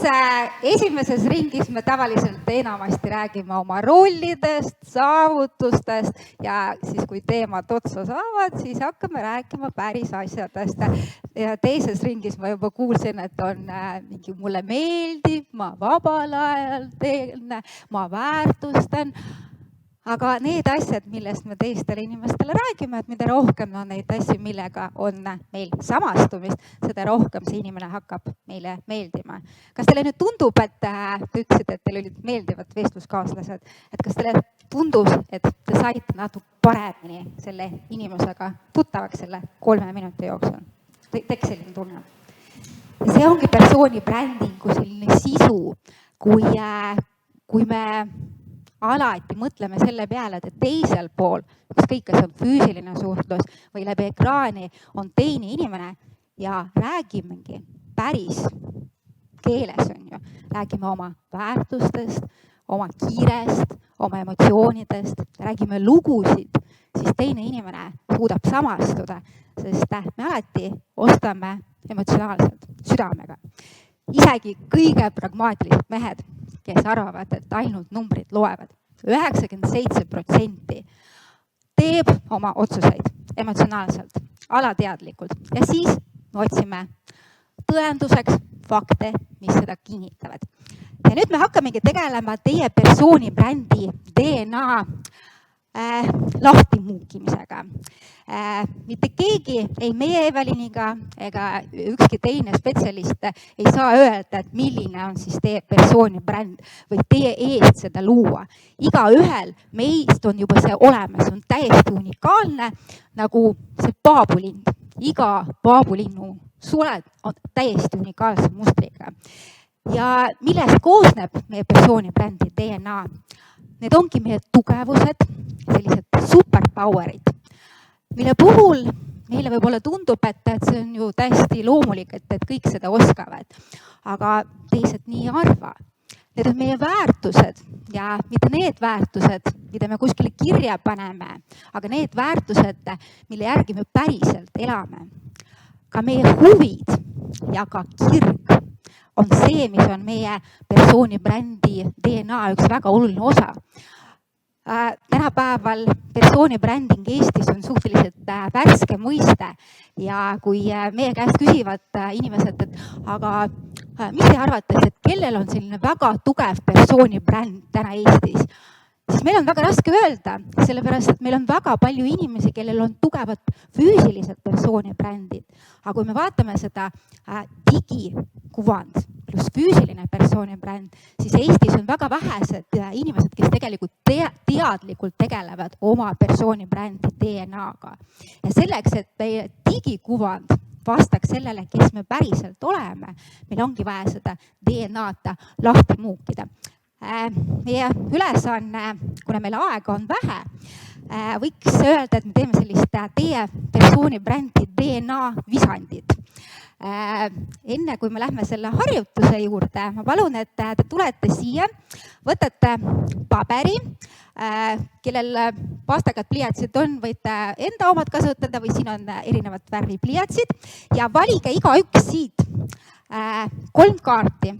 esimeses ringis me tavaliselt enamasti räägime oma rollidest, saavutustest ja siis kui teemad otsa saavad, siis hakkame rääkima päris asjadest. Ja teises ringis ma juba kuulsin, et on mingi mulle meeldib, ma vabal ajal teen, ma väärtustan. Aga need asjad, millest me teistele inimestele räägime, et mida rohkem on neid asju, millega on meil samastumist, seda rohkem see inimene hakkab meile meeldima. Kas teile nüüd tundub, et te ütlesite, et teil olid meeldivad vestluskaaslased, et kas teile tundus, et te saite natuke paremini selle inimesega tuttavaks selle 3 minuti jooksul? Teeks selline tunne. Ja see ongi persooni brändingu selline sisu, kui me alati mõtleme selle peale, et teisel pool, ükskõik kas on füüsiline suhtlus või läbi ekraani, on teine inimene ja räägimegi päris keeles, on ju. Räägime oma väärtustest, oma kiirest, oma emotsioonidest, räägime lugusid, siis teine inimene suudab samastuda, sest me alati ostame emotsionaalselt, südamega. Isegi kõige pragmaatilised mehed, kes arvavad, et ainult numbrid loevad. 97% teeb oma otsuseid emotsionaalselt, alateadlikult ja siis me otsime tõenduseks fakte, mis seda kinnitavad. Ja nüüd me hakkamegi tegelema teie persooni brändi DNA lahti muukimisega. Mitte keegi, ei meie Eveliniga ega ükski teine spetsialist ei saa öelda, et milline on siis teie persooni bränd või teie eest seda luua. Igaühel meist on juba see olemas, on täiesti unikaalne nagu see paabulind. Iga paabulinnu suled on täiesti unikaalse mustriga. Ja millest koosneb meie persooni brändi DNA? Need ongi meie tugevused, sellised superpowerid, mille puhul meile võib-olla tundub, et see on ju täiesti loomulik, et kõik seda oskavad. Aga teised nii arva. Need on meie väärtused ja mitte need väärtused, mida me kuskile kirja paneme, aga need väärtused, mille järgi me päriselt elame. Ka meie huvid ja ka kirg on see, mis on meie persooni brändi DNA üks väga oluline osa. tänapäeval persooni bränding Eestis on suhteliselt värske mõiste ja kui meie käest küsivad inimesed, et aga mis te arvate, et kellel on selline väga tugev persooni bränd täna Eestis, siis meil on väga raske öelda, sellepärast et meil on väga palju inimesi, kellel on tugevad füüsilised persooni brändid. Aga kui me vaatame seda digikuvand pluss füüsiline persooni bränd, siis Eestis on väga vähesed inimesed, kes tegelikult teadlikult tegelevad oma persooni brändi DNA-ga. Ja selleks, et meie digikuvand vastaks sellele, kes me päriselt oleme, meil ongi vaja seda DNA-ta lahti muukida. Meie ülesanne, kuna meil aega on vähe, võiks öelda, et me teeme sellist teie persooni brändi DNA visandit. Enne kui me lähme selle harjutuse juurde, ma palun, et te tulete siia, võtate paberi, kellel pastakad pliiatsid on, võite enda omad kasutada või siin on erinevad värvi pliiatsid ja valige igaüks siit 3 kaarti.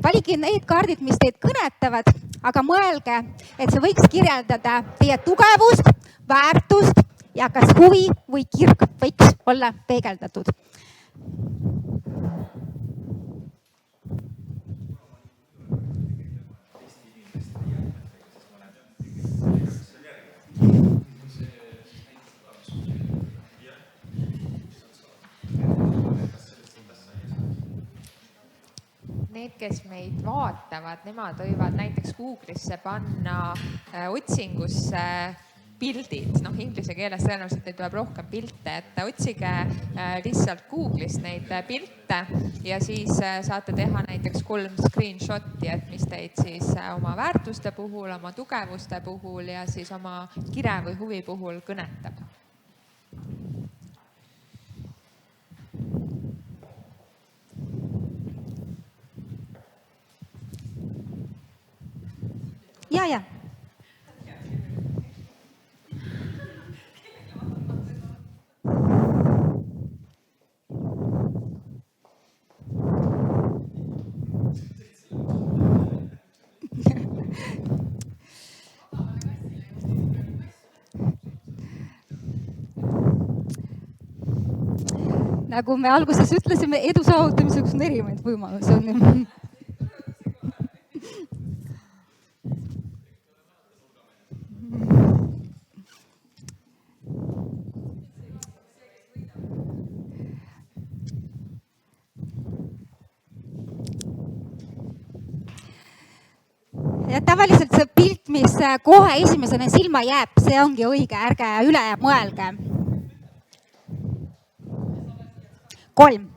Valige need kaardid, mis teid kõnetavad, aga mõelge, et see võiks kirjeldada teie tugevust, väärtust ja kas huvi või kirg võiks olla peegeldatud. Need, kes meid vaatavad, nemad võivad näiteks Google'isse panna otsingusse pildid, inglise keeles tõenäoliselt teil tuleb rohkem pilte, et otsige lihtsalt Google'ist neid pilte ja siis saate teha näiteks 3 screenshot'i, et mis teid siis oma väärtuste puhul, oma tugevuste puhul ja siis oma kire või huvi puhul kõnetab. Ja. Nagu me alguses ütlesime, edu saavutamiseks on erinevaid võimalusi. Ja tavaliselt see pilt, mis kohe esimesena silma jääb, see ongi õige, ärge üle mõelge. 3.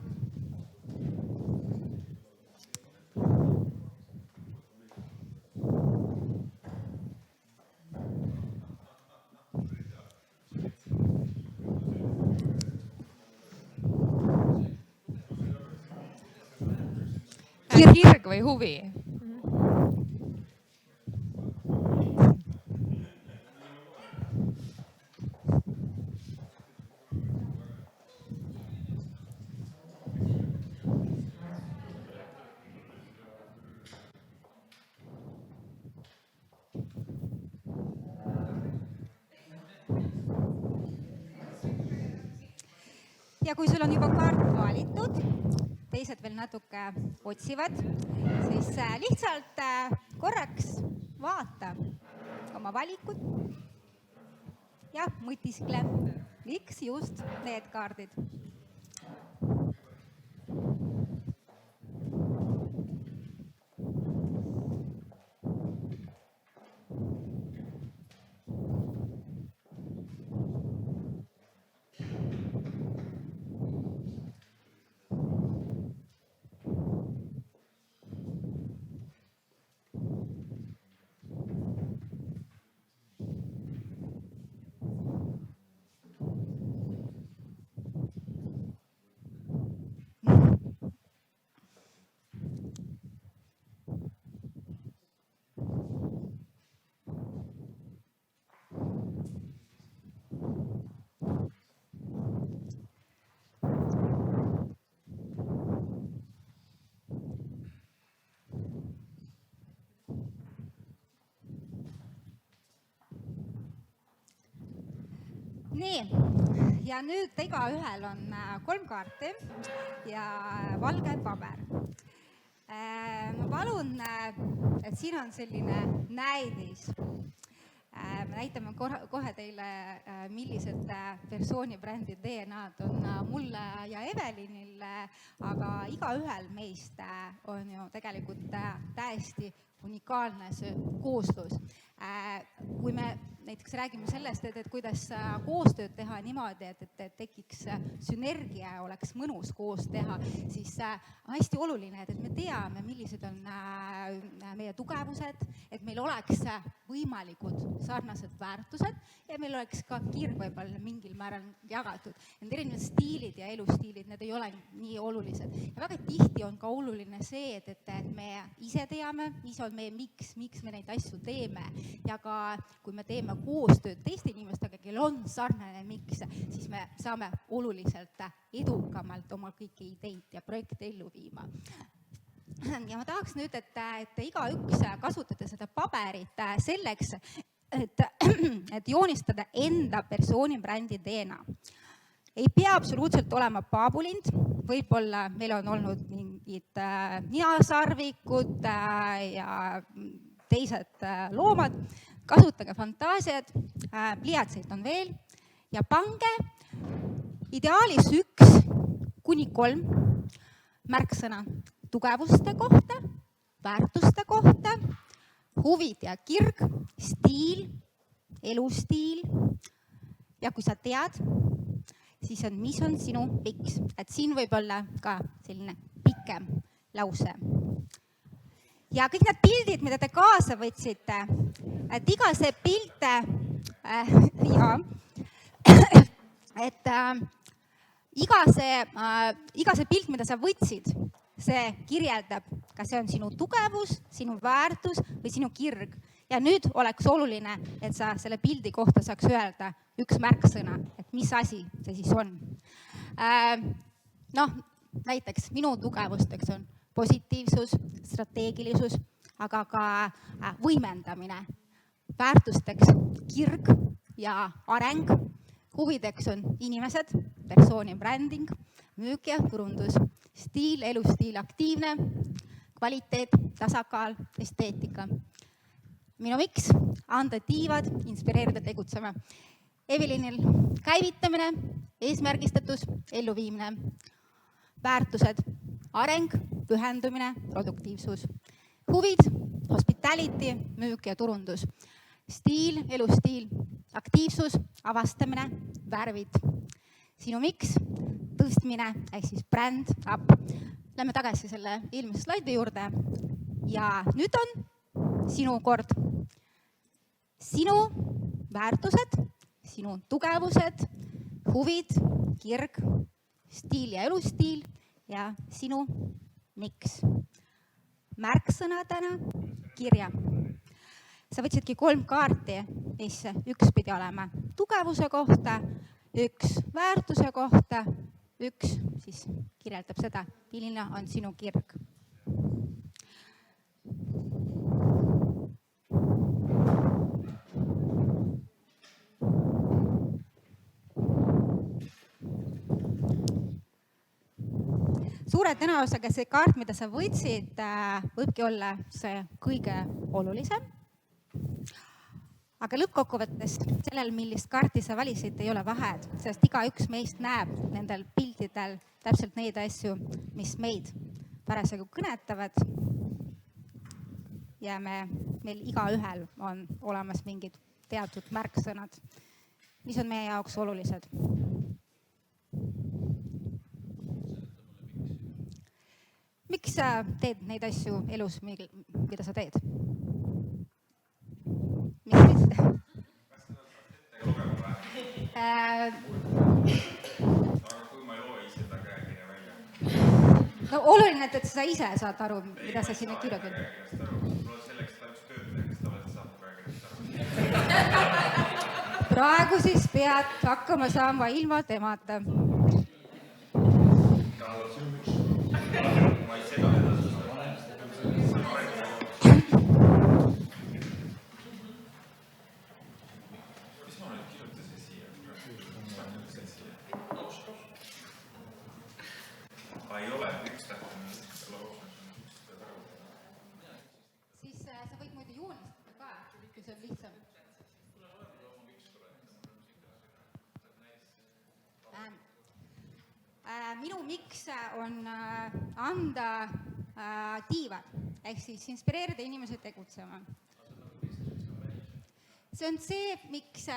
Kirg või huvi? Ja kui sul on juba kaart valitud, teised veel natuke otsivad, siis lihtsalt korraks vaata oma valikut ja mõtiskle, miks just need kaardid. ja nüüd igaühel on 3 kaarti ja valge paber. Ma palun, et siin on selline näidis. Me näitame kohe teile, millised persoonibrändi DNA-d on mulle ja Evelinil, aga igaühel meist on ju tegelikult täiesti unikaalne see kooslus. Kui me näiteks räägime sellest, et kuidas koostööd teha niimoodi, et tekiks sünergia ja oleks mõnus koos teha, siis hästi oluline, et me teame, millised on meie tugevused, et meil oleks võimalikud sarnased väärtused ja meil oleks ka kirg võib-olla mingil määral jagatud. Need erinevad stiilid ja elustiilid, need ei ole nii olulised. Ja väga tihti on ka oluline see, et me ise teame, mis on meie miks me neid asju teeme. Ja ka kui me teeme koostööd teiste inimestega, kel on sarnane miks, siis me saame oluliselt edukamalt oma kõiki ideid ja projekte ellu viima. Ja ma tahaks nüüd, et igaüks kasutada seda paberit selleks, et joonistada enda persoonibrändi DNA. Ei pea absoluutselt olema paabulind, võib-olla meil on olnud mingid ninasarvikud ja teised loomad. Kasutage fantaasiad, pliiatseid on veel ja pange ideaalis 1 kuni 3 märksõna tugevuste kohta, väärtuste kohta, huvid ja kirg, stiil, elustiil ja kui sa tead, siis mis on sinu miks. Et siin võib olla ka selline pikem lause. Ja kõik need pildid, mida te kaasa võtsite, et iga see pilt, iga see pilt, mida sa võtsid, see kirjeldab, kas see on sinu tugevus, sinu väärtus või sinu kirg. Ja nüüd oleks oluline, et sa selle pildi kohta saaks öelda 1 märksõna, et mis asi see siis on. Näiteks minu tugevusteks on positiivsus, strateegilisus, aga ka võimendamine. Väärtusteks kirg ja areng. Huvideks on inimesed, persoonibränding, müük ja turundus, stiil, elustiil, aktiivne, kvaliteet, tasakaal, esteetika. Minu miks? Anda tiivad, inspireerida tegutsema. Evelinil käivitamine, eesmärgistatus, elluviimine. Väärtused, areng, pühendumine, produktiivsus. Huvid, hospitality, müük ja turundus. Stiil, elustiil, aktiivsus, avastamine, värvid. Sinu miks? Tõstmine, ehk siis bränd, up. Lähme tagasi selle eelmise slaidi juurde. Ja nüüd on sinu kord. Sinu väärtused, sinu tugevused, huvid, kirg, stiil ja elustiil ja sinu miks. Märksõnadena kirja. Sa võtsidki 3 kaarti, mis 1 pidi olema tugevuse kohta, 1 väärtuse kohta, 1 siis kirjeldab seda, milline on sinu kirg. Suure tõenäosusega see kaart, mida sa võtsid, võibki olla see kõige olulisem. Aga lõppkokkuvõttes sellel, millist kaarti sa valisid, ei ole vahed, sest igaüks meist näeb nendel piltidel täpselt neid asju, mis meid parasjagu kõnetavad. Ja meil igaühel on olemas mingid teatud märksõnad, mis on meie jaoks olulised. Miks sa teed neid asju elus, mida sa teed? Miks mitte? Aga kui ma ei loe ise ta käekirja välja? No oluline, et sa ise saad aru, mida sa sinna kirjutad. Mul selleks, et ta üks töötaja, kes tavaliselt saab käekirjast aru. Praegu siis pead hakkama saama ilma temata. see on lihtsam. Minu miks on anda tiivad ehk siis inspireerida inimesi tegutsema. See on see, miks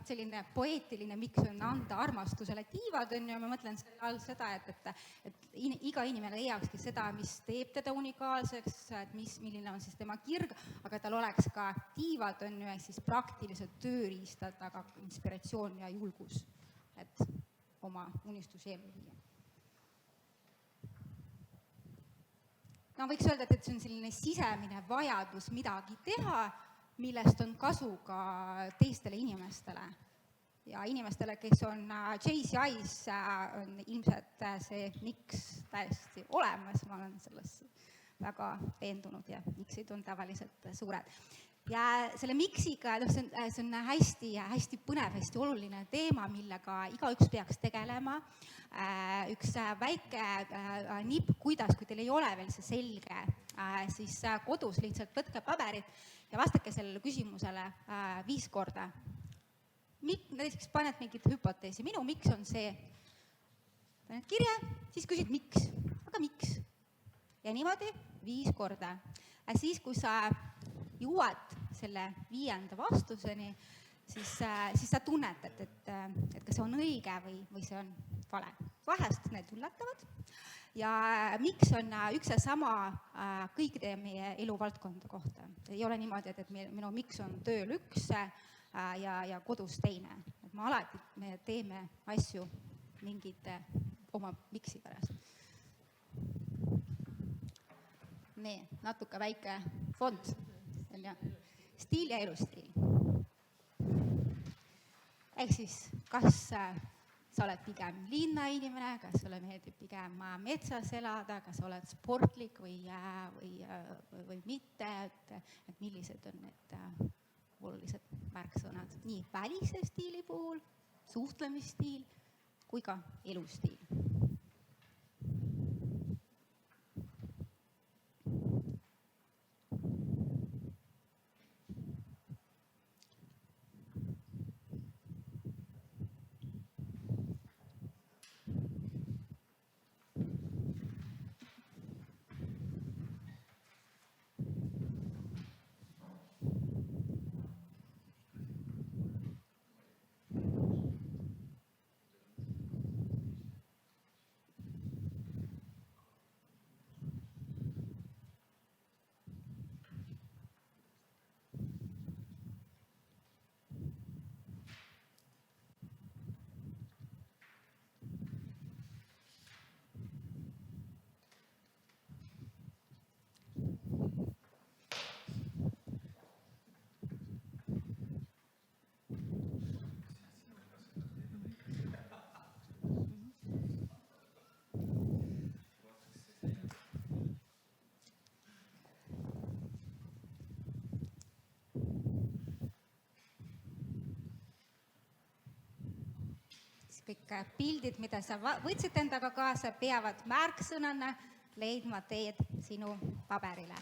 selline poeetiline miks on anda armastusele tiivad, on ju, ma mõtlen selle all seda, et iga inimene leiakski seda, mis teeb teda unikaalseks, et milline on siis tema kirg, aga tal oleks ka tiivad, on ju, ehk siis praktilised tööriistad, aga inspiratsioon ja julgus, et oma unistusi ellu viia. No võiks öelda, et see on selline sisemine vajadus midagi teha, millest on kasu ka teistele inimestele. Ja inimestele, kes on JCI-s, on ilmselt see miks täiesti olemas, ma olen selles väga veendunud ja miksid on tavaliselt suured. Ja selle miksiga, see on hästi põnev, hästi oluline teema, millega igaüks peaks tegelema. Üks väike nipp, kuidas, kui teil ei ole veel see selge, siis kodus lihtsalt võtke paberit ja vastake sellele küsimusele 5 korda. Näiteks paned mingit hüpoteesi, minu miks on see. Paned kirja, siis küsid miks, aga miks? Ja niimoodi 5 korda. Ja siis, kui sa jõuad selle 5. vastuseni, siis sa tunnetad, et kas see on õige või see on vale. Vahest need üllatavad. Ja miks on üks ja sama kõikide meie eluvaldkonda kohta. Ei ole niimoodi, et minu miks on tööl üks ja kodus teine. Me alati teeme asju mingite oma miksi pärast. Nii, natuke väike fond. Stiil ja elustiil. Ehk siis, kas sa oled pigem linnainimene, kas sulle meeldib pigem metsas elada, kas oled sportlik või mitte, et millised on need olulised märksõnad nii välise stiili puhul, suhtlemisstiil kui ka elustiil. Kõik pildid, mida sa võtsid endaga kaasa, peavad märksõnana leidma teed sinu paberile.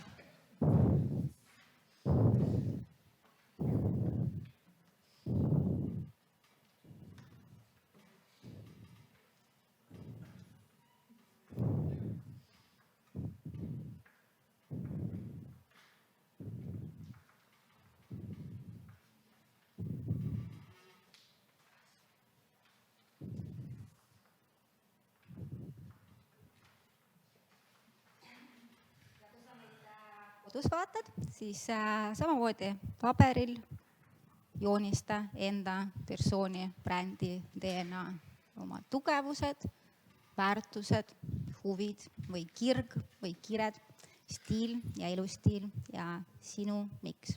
Kodus vaatad, siis samamoodi paberil joonista enda persooni, brändi, DNA, oma tugevused, väärtused, huvid või kirg või kired, stiil ja elustiil ja sinu miks.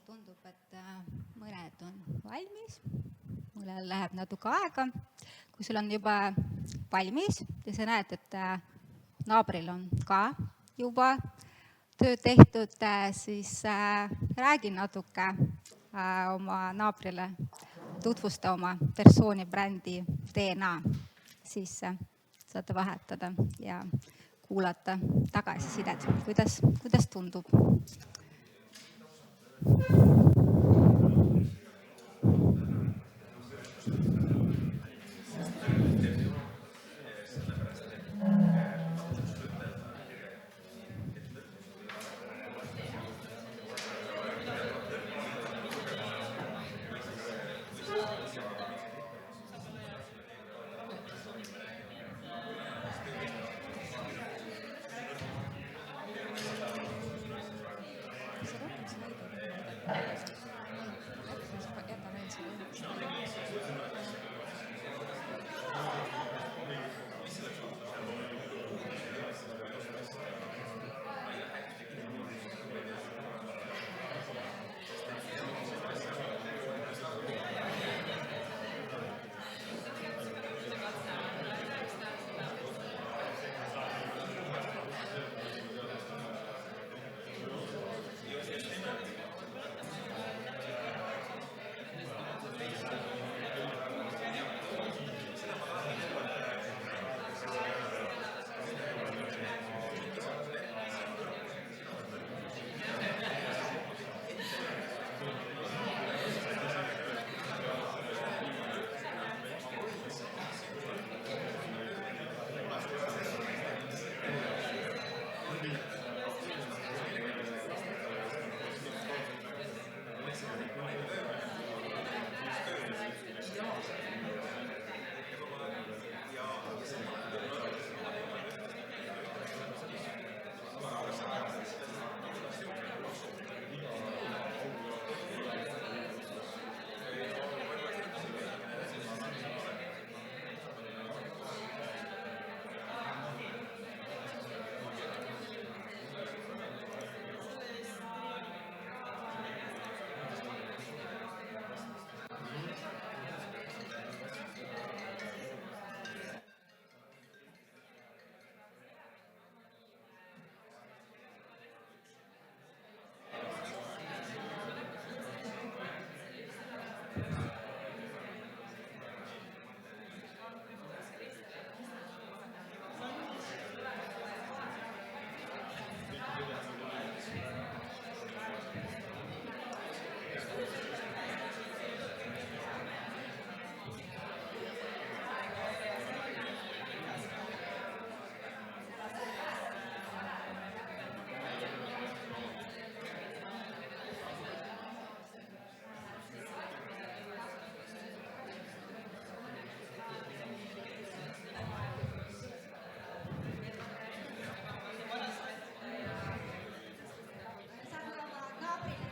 tundub, et mõned on valmis, mõnel läheb natuke aega. Kui sul on juba valmis ja sa näed, et naabril on ka juba töö tehtud, siis räägi natuke oma naabrile, tutvusta oma persooni, brändi, DNA, siis saate vahetada ja kuulata tagasisidet, kuidas tundub.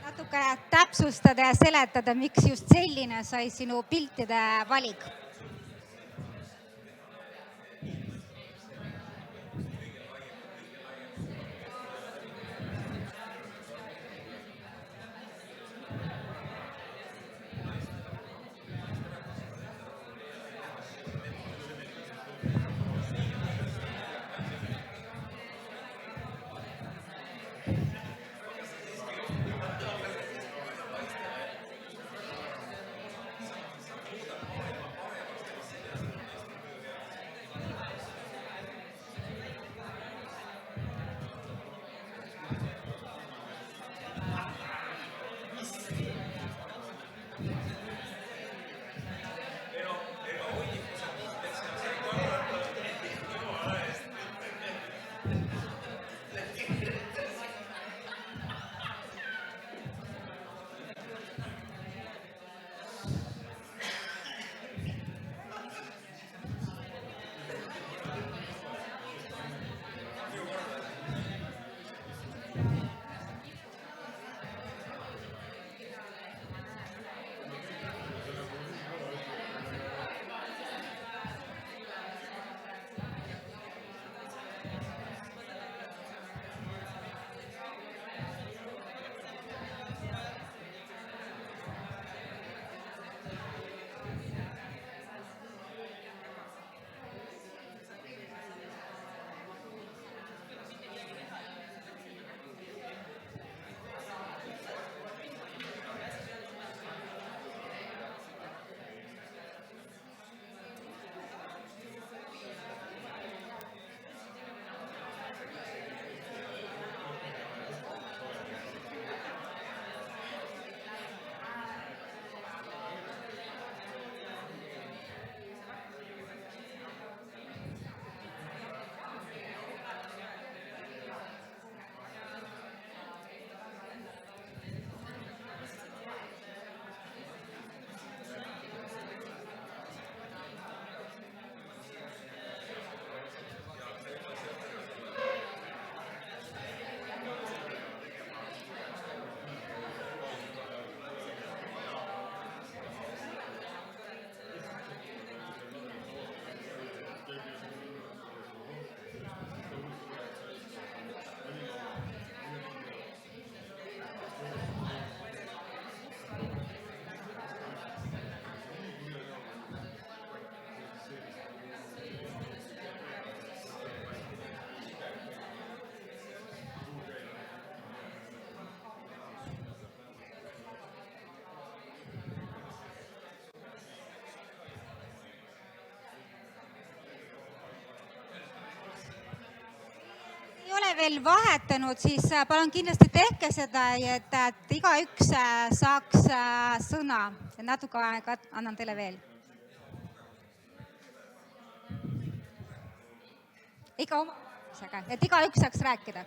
Natuke täpsustada ja seletada, miks just selline sai sinu piltide valik? ole veel vahetanud, siis palun kindlasti tehke seda, et igaüks saaks sõna. Natuke aega annan teile veel. Ikka oma, et igaüks saaks rääkida.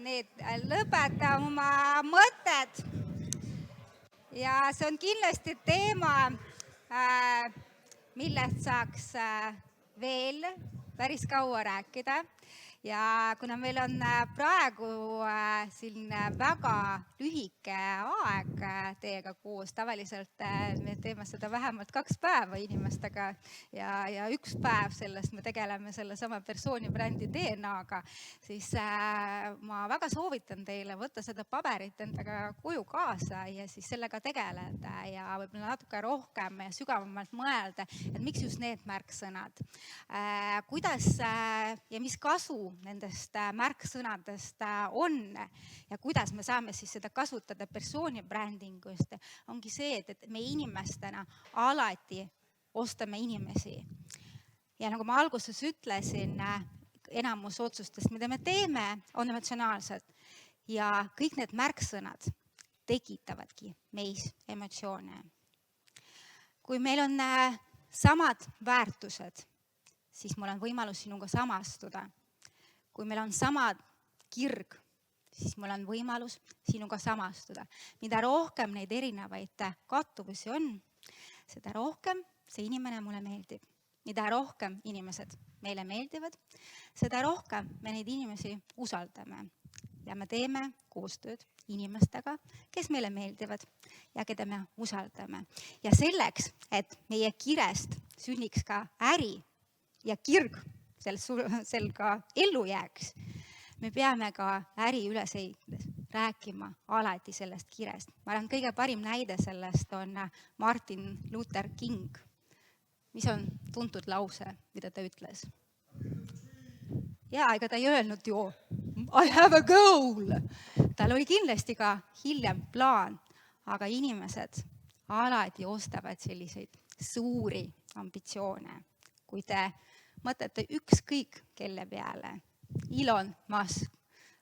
Need lõpeta oma mõtted. Ja see on kindlasti teema, millest saaks veel päris kaua rääkida. Ja kuna meil on praegu siin väga lühike aeg teiega koos, tavaliselt me teeme seda vähemalt 2 päeva inimestega ja 1 päev sellest me tegeleme sellesama persooni brändi DNA-ga, siis ma väga soovitan teile võtta seda paberit endaga koju kaasa ja siis sellega tegeleda ja võib-olla natuke rohkem ja sügavamalt mõelda, et miks just need märksõnad. Kuidas ja mis kasu nendest märksõnadest on ja kuidas me saame siis seda kasutada persooni brändingust, ongi see, et me inimestena alati ostame inimesi. Ja nagu ma alguses ütlesin, enamus otsustest, mida me teeme, on emotsionaalsed ja kõik need märksõnad tekitavadki meis emotsioone. Kui meil on samad väärtused, siis mul on võimalus sinuga samastuda. Kui meil on sama kirg, siis mul on võimalus sinuga samastuda. Mida rohkem neid erinevaid kattuvusi on, seda rohkem see inimene mulle meeldib. Mida rohkem inimesed meile meeldivad, seda rohkem me neid inimesi usaldame. Ja me teeme koostööd inimestega, kes meile meeldivad ja keda me usaldame. Ja selleks, et meie kirest sünniks ka äri ja kirg, sel ka ellu jääks, me peame ka äri üles rääkima alati sellest kirest. Ma arvan, kõige parim näide sellest on Martin Luther King, mis on tuntud lause, mida ta ütles. Ja ega ta ei öelnud ju I have a goal. Tal oli kindlasti ka hiljem plaan, aga inimesed alati ostavad selliseid suuri ambitsioone. Kui te mõtlete ükskõik kelle peale, Elon Musk,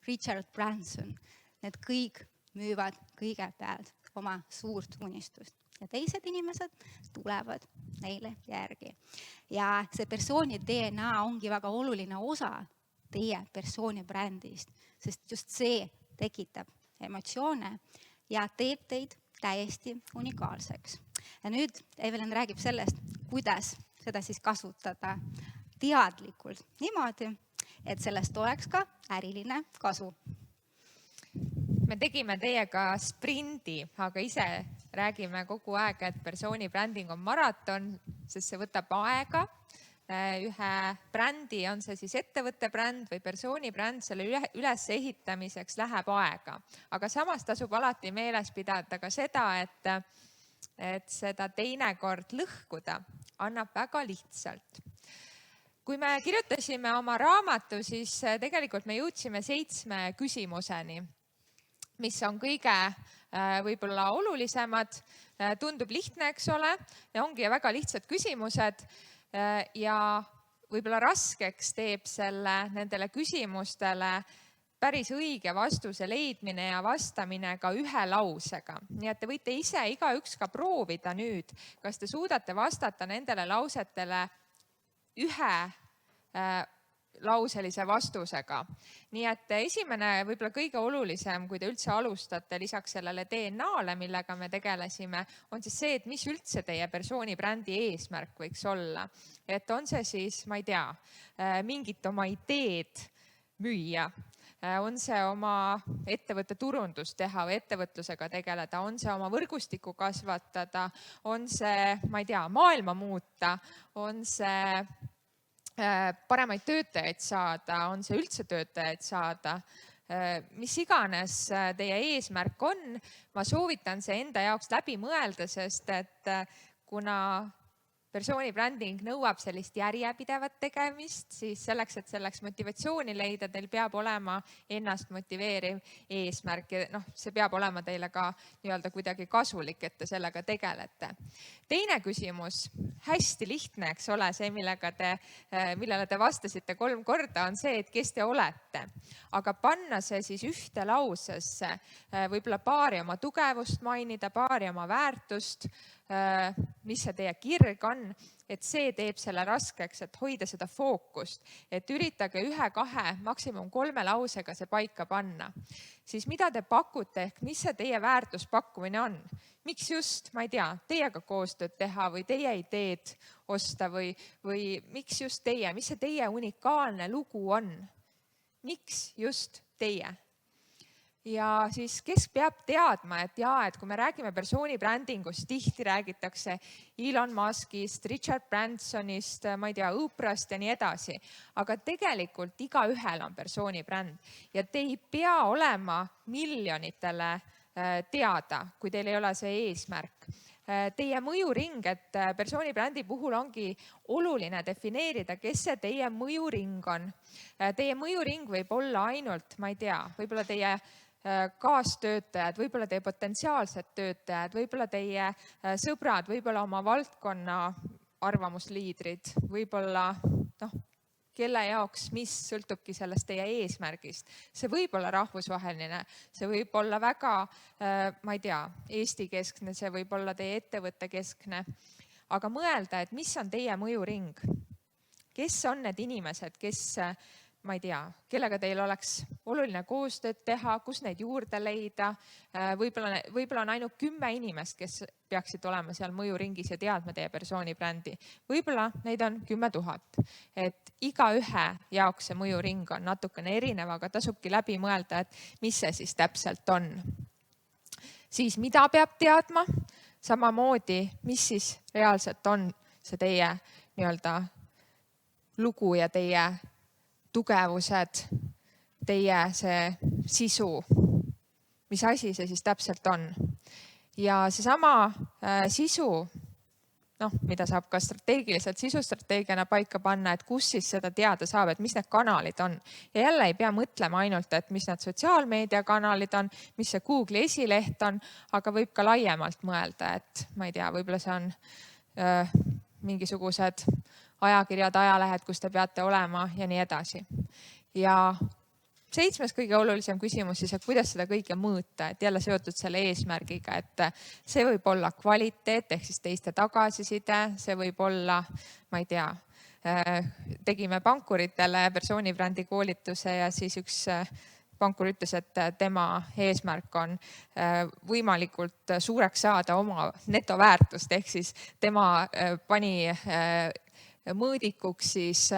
Richard Branson, need kõik müüvad kõigepealt oma suurt unistust. Ja teised inimesed tulevad neile järgi. Ja see persooni DNA ongi väga oluline osa teie persooni brändist, sest just see tekitab emotsioone ja teeb teid täiesti unikaalseks. Ja nüüd Evelyn räägib sellest, kuidas seda siis kasutada teadlikult niimoodi, et sellest oleks ka äriline kasu. Me tegime teiega sprindi, aga ise räägime kogu aeg, et persooni bränding on maraton, sest see võtab aega. Ühe brändi, on see siis ettevõtte bränd või persooni bränd, selle üles ehitamiseks läheb aega. Aga samas tasub alati meeles pidada ka seda, et seda teinekord lõhkuda annab väga lihtsalt. Kui me kirjutasime oma raamatu, siis tegelikult me jõudsime 7 küsimuseni, mis on kõige võib-olla olulisemad. Tundub lihtne, eks ole, ja ongi väga lihtsad küsimused ja võib-olla raskeks teeb nendele küsimustele päris õige vastuse leidmine ja vastamine ka ühe lausega. Nii et te võite ise igaüks ka proovida nüüd, kas te suudate vastata nendele lausetele ühe lauselise vastusega. Nii et esimene, võib-olla kõige olulisem, kui te üldse alustate lisaks sellele DNA-le, millega me tegelesime, on siis see, et mis üldse teie persooni brändi eesmärk võiks olla. Et on see siis, ma ei tea, mingit oma ideed müüa, on see oma ettevõtte turundust teha või ettevõtlusega tegeleda, on see oma võrgustikku kasvatada, on see, ma ei tea, maailma muuta, on see paremaid töötajaid saada, on see üldse töötajaid saada, mis iganes teie eesmärk on, ma soovitan see enda jaoks läbi mõelda, sest et kuna persooni bränding nõuab sellist järjepidevat tegemist, siis selleks, et selleks motivatsiooni leida, teil peab olema ennast motiveeriv eesmärk ja see peab olema teile ka nii-öelda kuidagi kasulik, et te sellega tegelete. Teine küsimus, hästi lihtne, eks ole, see, millele te vastasite 3 korda, on see, et kes te olete. Aga panna see siis ühte lausesse, võib-olla paari oma tugevust mainida, paari oma väärtust, mis see teie kirg on, et see teeb selle raskeks, et hoida seda fookust, et üritage 1, 2, maksimum 3 lausega see paika panna. Siis mida te pakute ehk mis see teie väärtuspakkumine on? Miks just, ma ei tea, teiega koostööd teha või teie ideed osta või miks just teie, mis see teie unikaalne lugu on? Miks just teie? Ja siis kes peab teadma, et kui me räägime persooni brändingust, tihti räägitakse Elon Muskist, Richard Bransonist, ma ei tea, Oprah'st ja nii edasi. Aga tegelikult igaühel on persooni bränd ja te ei pea olema miljonitele teada, kui teil ei ole see eesmärk. Teie mõjuring, et persooni brändi puhul ongi oluline defineerida, kes see teie mõjuring on. Teie mõjuring võib olla ainult, ma ei tea, võib-olla teie kaastöötajad, võib-olla teie potentsiaalsed töötajad, võib-olla teie sõbrad, võib-olla oma valdkonna arvamusliidrid, võib-olla kelle jaoks, mis sõltubki sellest teie eesmärgist. See võib olla rahvusvaheline, see võib olla väga, ma ei tea, Eesti keskne, see võib olla teie ettevõtte keskne. Aga mõelda, et mis on teie mõjuring? Kes on need inimesed, kes ma ei tea, kellega teil oleks oluline koostööd teha, kus neid juurde leida. Võib-olla on ainult 10 inimest, kes peaksid olema seal mõjuringis ja teadma teie persooni brändi. Võib-olla neid on 10 000. Et igaühe jaoks see mõjuring on natukene erinev, aga tasubki läbi mõelda, et mis see siis täpselt on. Siis mida peab teadma? Samamoodi, mis siis reaalselt on see teie nii-öelda lugu ja teie tugevused, teie see sisu, mis asi see siis täpselt on. Ja seesama sisu, mida saab ka strateegiliselt sisustrateegiana paika panna, et kus siis seda teada saab, et mis need kanalid on. Ja jälle ei pea mõtlema ainult, et mis need sotsiaalmeediakanalid on, mis see Google'i esileht on, aga võib ka laiemalt mõelda, et ma ei tea, võib-olla see on mingisugused ajakirjad, ajalehed, kus te peate olema ja nii edasi. Ja 7. kõige olulisem küsimus siis, et kuidas seda kõike mõõta, et jälle seotud selle eesmärgiga, et see võib olla kvaliteet ehk siis teiste tagasiside, see võib olla, ma ei tea, tegime pankuritele persoonibrändi koolituse ja siis üks pankur ütles, et tema eesmärk on võimalikult suureks saada oma netoväärtust, ehk siis tema pani mõõdikuks siis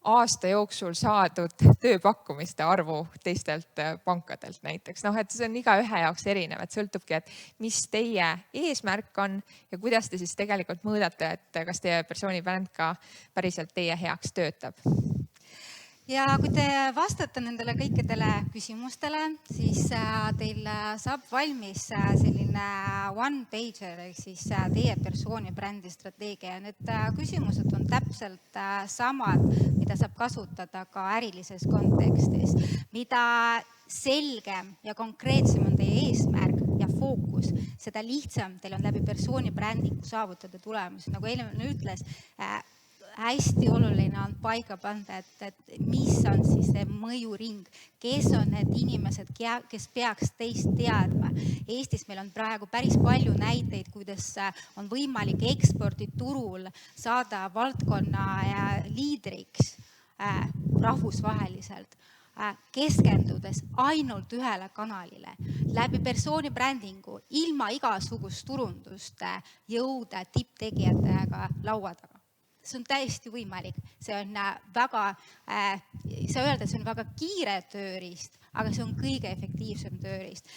aasta jooksul saadud tööpakkumiste arvu teistelt pankadelt näiteks. Et see on igaühe jaoks erinev, et sõltubki, et mis teie eesmärk on ja kuidas te siis tegelikult mõõdate, et kas teie persoonibränd ka päriselt teie heaks töötab. Ja kui te vastate nendele kõikidele küsimustele, siis teil saab valmis selline one-pager ehk siis teie persoonibrändi strateegia. Need küsimused on täpselt samad, mida saab kasutada ka ärilises kontekstis. Mida selgem ja konkreetsem on teie eesmärk ja fookus, seda lihtsam teil on läbi persoonibrändiku saavutada tulemusi. Nagu eelmine ütles, hästi oluline on paika panda, et mis on siis see mõjuring, kes on need inimesed, kes peaks teist teadma. Eestis meil on praegu päris palju näiteid, kuidas on võimalik eksporditurul saada valdkonna liidriks rahvusvaheliselt, keskendudes ainult ühele kanalile, läbi persoonibrändingu, ilma igasugust turundust jõuda tipptegijatega laua taga. See on täiesti võimalik. See on väga, saa öelda, see on väga kiire tööriist, aga see on kõige efektiivsem tööriist.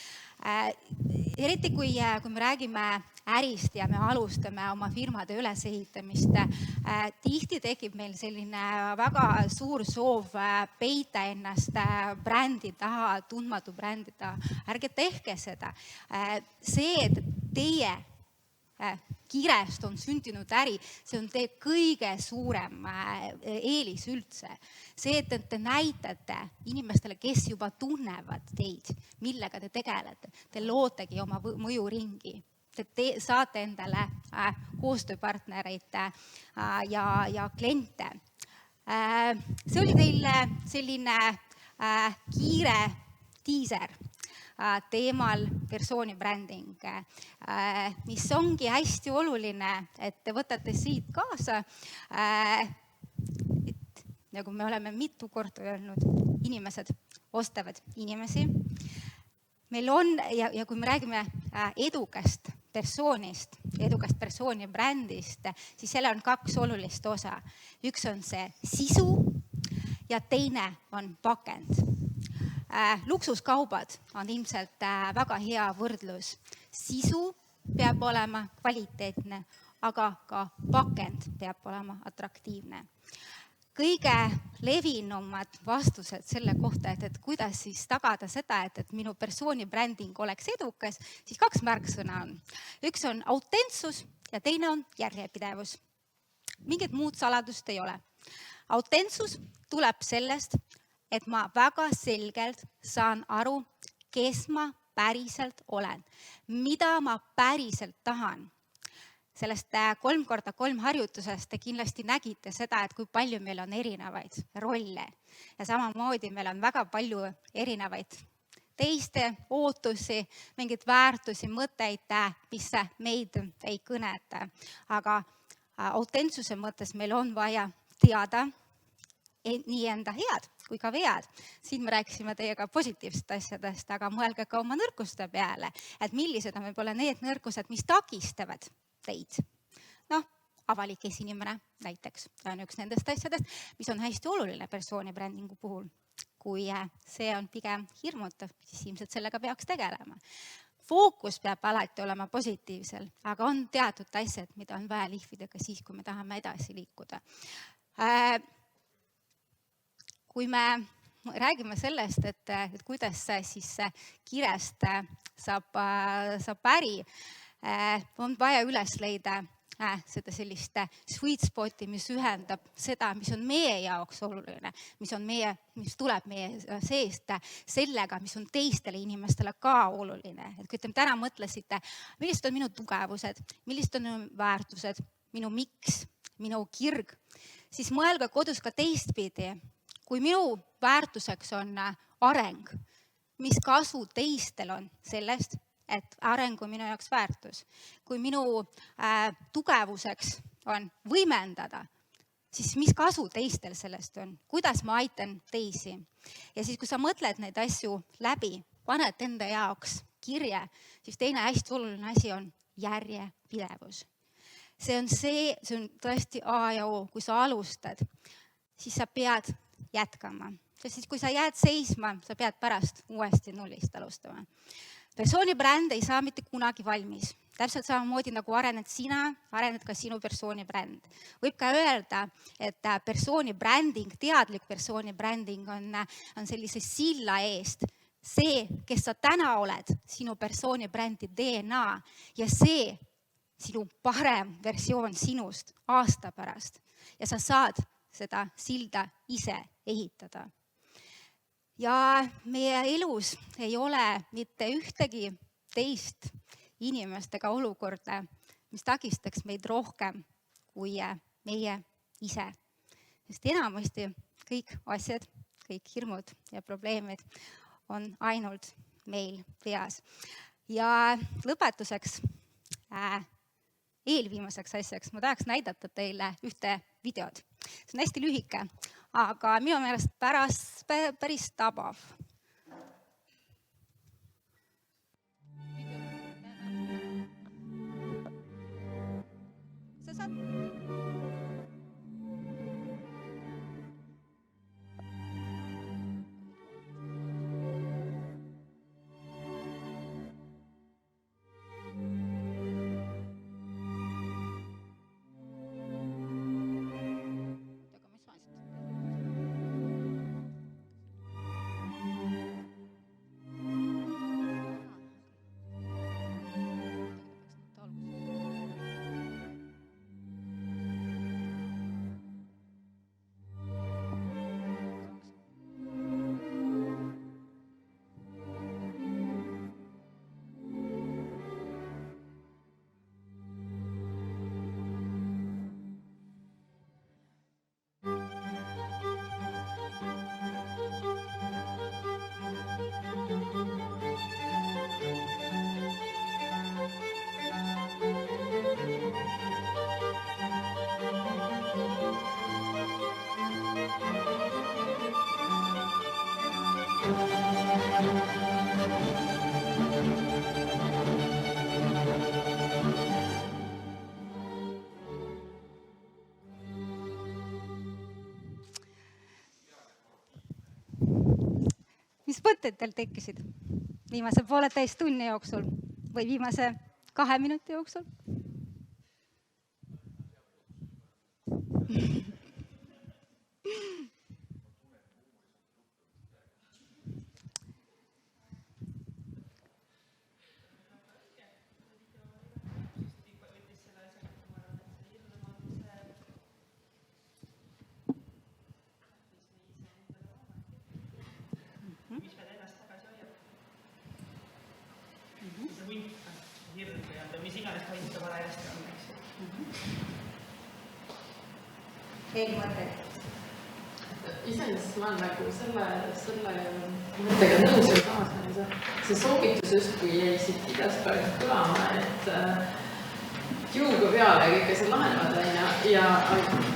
Eriti kui me räägime ärist ja me alustame oma firmade ülesehitamist, tihti tekib meil selline väga suur soov peita ennast brändi taha, tundmatu brändi taha. Ärge tehke seda. See, et teie kirest on sündinud äri, see on teie kõige suurem eelis üldse. See, et te näitate inimestele, kes juba tunnevad teid, millega te tegelete, te lootegi oma mõjuringi. Te saate endale koostööpartnereid ja kliente. See oli teil selline kiire diiser teemal persoonibränding, mis ongi hästi oluline, et te võtate siit kaasa. Nagu me oleme mitu korda öelnud, inimesed ostavad inimesi. Meil on, ja kui me räägime edukast persoonist, edukast persoonibrändist, siis selle on 2 olulist osa. Üks on see sisu ja teine on pakend. Luksuskaubad on ilmselt väga hea võrdlus. Sisu peab olema kvaliteetne, aga ka pakend peab olema atraktiivne. Kõige levinumad vastused selle kohta, et kuidas siis tagada seda, et minu persoonibränding oleks edukas, siis 2 märksõna on. Üks on autentsus ja teine on järjepidevus. Mingit muud saladust ei ole. Autentsus tuleb sellest, et ma väga selgelt saan aru, kes ma päriselt olen, mida ma päriselt tahan. Sellest 3x3 harjutusest te kindlasti nägite seda, et kui palju meil on erinevaid rolle. Ja samamoodi meil on väga palju erinevaid teiste ootusi, mingeid väärtusi, mõtteid, mis meid ei kõneta. Aga autentsuse mõttes meil on vaja teada nii enda head kui ka vead. Siin me rääkisime teiega positiivsest asjadest, aga mõelge ka oma nõrkuste peale, et millised on võib-olla need nõrkused, mis takistavad teid. Avalik esinemine näiteks on üks nendest asjadest, mis on hästi oluline persoonibrändingu puhul. Kui see on pigem hirmutav, siis ilmselt sellega peaks tegelema. Fookus peab alati olema positiivsel, aga on teatud asjad, mida on vaja lihvida ka siis, kui me tahame edasi liikuda. Kui me räägime sellest, et kuidas siis kirest saab äri, on vaja üles leida seda sellist sweet spoti, mis ühendab seda, mis on meie jaoks oluline, mis tuleb meie seest, sellega, mis on teistele inimestele ka oluline. Et kui te täna mõtlesite, millised on minu tugevused, millised on minu väärtused, minu miks, minu kirg, siis mõelge kodus ka teistpidi. Kui minu väärtuseks on areng, mis kasu teistel on sellest, et areng on minu jaoks väärtus. Kui minu tugevuseks on võimendada, siis mis kasu teistel sellest on? Kuidas ma aitan teisi? Ja siis, kui sa mõtled neid asju läbi, paned enda jaoks kirje, siis teine hästi oluline asi on järjepidevus. See on tõesti A ja O. Kui sa alustad, siis sa pead jätkama. Sest siis, kui sa jääd seisma, sa pead pärast uuesti nullist alustama. Persooni bränd ei saa mitte kunagi valmis. Täpselt samamoodi nagu arened sina, arened ka sinu persooni bränd. Võib ka öelda, et persooni bränding, teadlik persooni bränding on sellise silla eest. See, kes sa täna oled, sinu persooni brändi DNA ja see sinu parem versioon sinust aasta pärast. Ja sa saad seda silda ise ehitada. Ja meie elus ei ole mitte ühtegi teist inimest ega olukorda, mis takistaks meid rohkem kui meie ise. Sest enamasti kõik asjad, kõik hirmud ja probleemid on ainult meil peas. Ja lõpetuseks, eelviimaseks asjaks, ma tahaks näidata teile ühte videod. See on hästi lühike, aga minu meelest päris tabav. Sa saad... Mis mõtted teil tekkisid viimase pooleteist tunni jooksul või viimase 2 minuti jooksul? Mis iganes hoidda vale järjest on, eks. Eelmõtted. Iseenesest ma olen nagu selle mõttega nõus ja samas see soovitus justkui jäi siit idast praegu kõlama, et jõuga peale kõike see lahenevad ja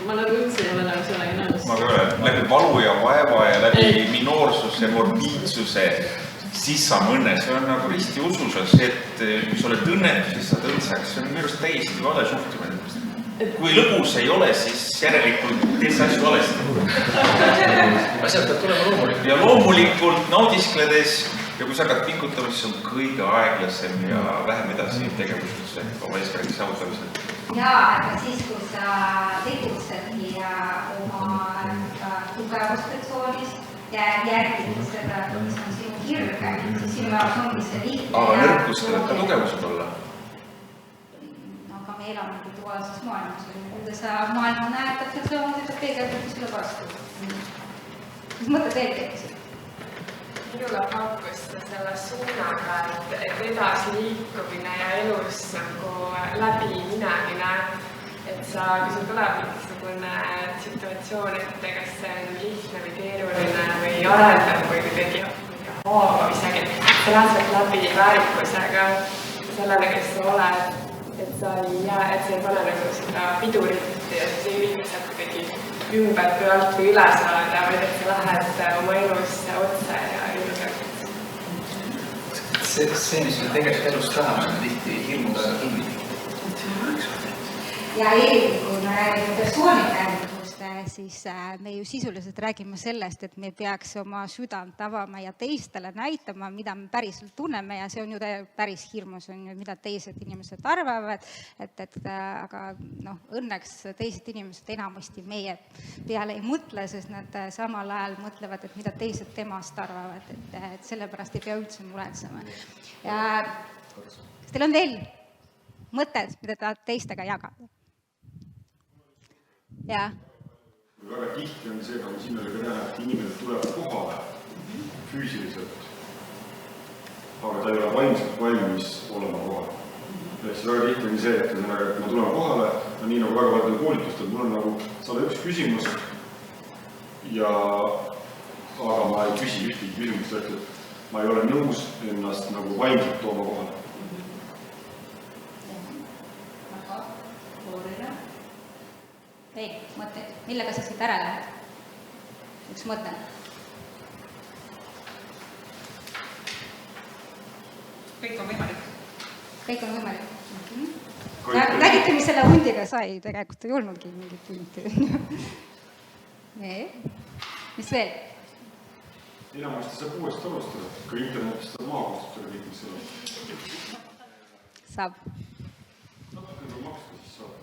ma nagu üldse ei ole nagu sellega nõus. Ma ka olen, läbi valu ja vaeva ja läbi minoorsuse, morbiidsuse, siis saab õnne. See on nagu risti ususes, et kui sa oled õnnetu, siis saad õndsaks. See on minu arust täiesti vale suhtumine. Kui lõbus ei ole, siis järelikult teed sa asju valesti. Asjad peab tulema loomulikult. Ja loomulikult naudiskledes ja kui sa hakkad pingutama, siis on kõige aeglasem ja vähem edasi tegevusesse oma eesmärgi saavutamisel. Ja, aga siis, kui sa tegutsedki oma tugevuspersoonis ja järgid seda, mis on sinu kirge, siis sinu jaoks ongi see lihtne. Aga nõrkustel ka tugevused olla? No, aga meie elame virtuaalses maailmas. Kuidas sa maailma näed, täpselt samamoodi ta peegeldab sulle vastu. Mis mõtted teil tekkisid? Minule pakkus selle suunaga, et edasiliikumine ja elus nagu läbi minemine, et kui sul tuleb mingisugune situatsioon ette, kas see on lihtne või keeruline või arendav või kuidagi haavav isegi, sa lähed sealt läbi väärikusega sellele, kes sa oled, et sa ei pane nagu seda pidurit ja siis ei ürita sealt kuidagi ümbert või alt või üle saada, vaid et sa lähed oma elus otse ja julgelt. See, mis me tegelikult elust tahame, on tihti hirmuda kinni. Ja eriti, kui me räägime persoonikäendust, siis me ju sisuliselt räägime sellest, et me peaks oma südant avama ja teistele näitama, mida me päriselt tunneme ja see on ju päris hirmus, mida teised inimesed arvavad, aga õnneks teised inimesed enamasti meie peale ei mõtle, sest nad samal ajal mõtlevad, et mida teised temast arvavad, et sellepärast ei pea üldse muretsema. Kas teil on veel mõtted, mida tahate teistega jagada? Jaa. Väga tihti on see, nagu siin oli ka näha, et inimesed tulevad kohale füüsiliselt, aga ta ei ole vaimselt valmis olema kohale. Ehk siis väga tihti on see, et ma tulen kohale, nii nagu väga palju koolitustel, mul on nagu 101 küsimus, aga ma ei küsi ühtegi küsimust, et ma ei ole nõus ennast nagu vaimselt tooma kohale. Ei, mõtteid. Millega sa siit ära lähed? Üks mõte. Kõik on võimalik. Kõik on võimalik. Nägite, mis selle hundiga sai? Tegelikult ei olnudki mingit hundi. Mis veel? Enamasti saab uuesti alustada, ka internetist saab maha kustutada kõik, mis seal on. Saab. Natuke kui maksta, siis saab.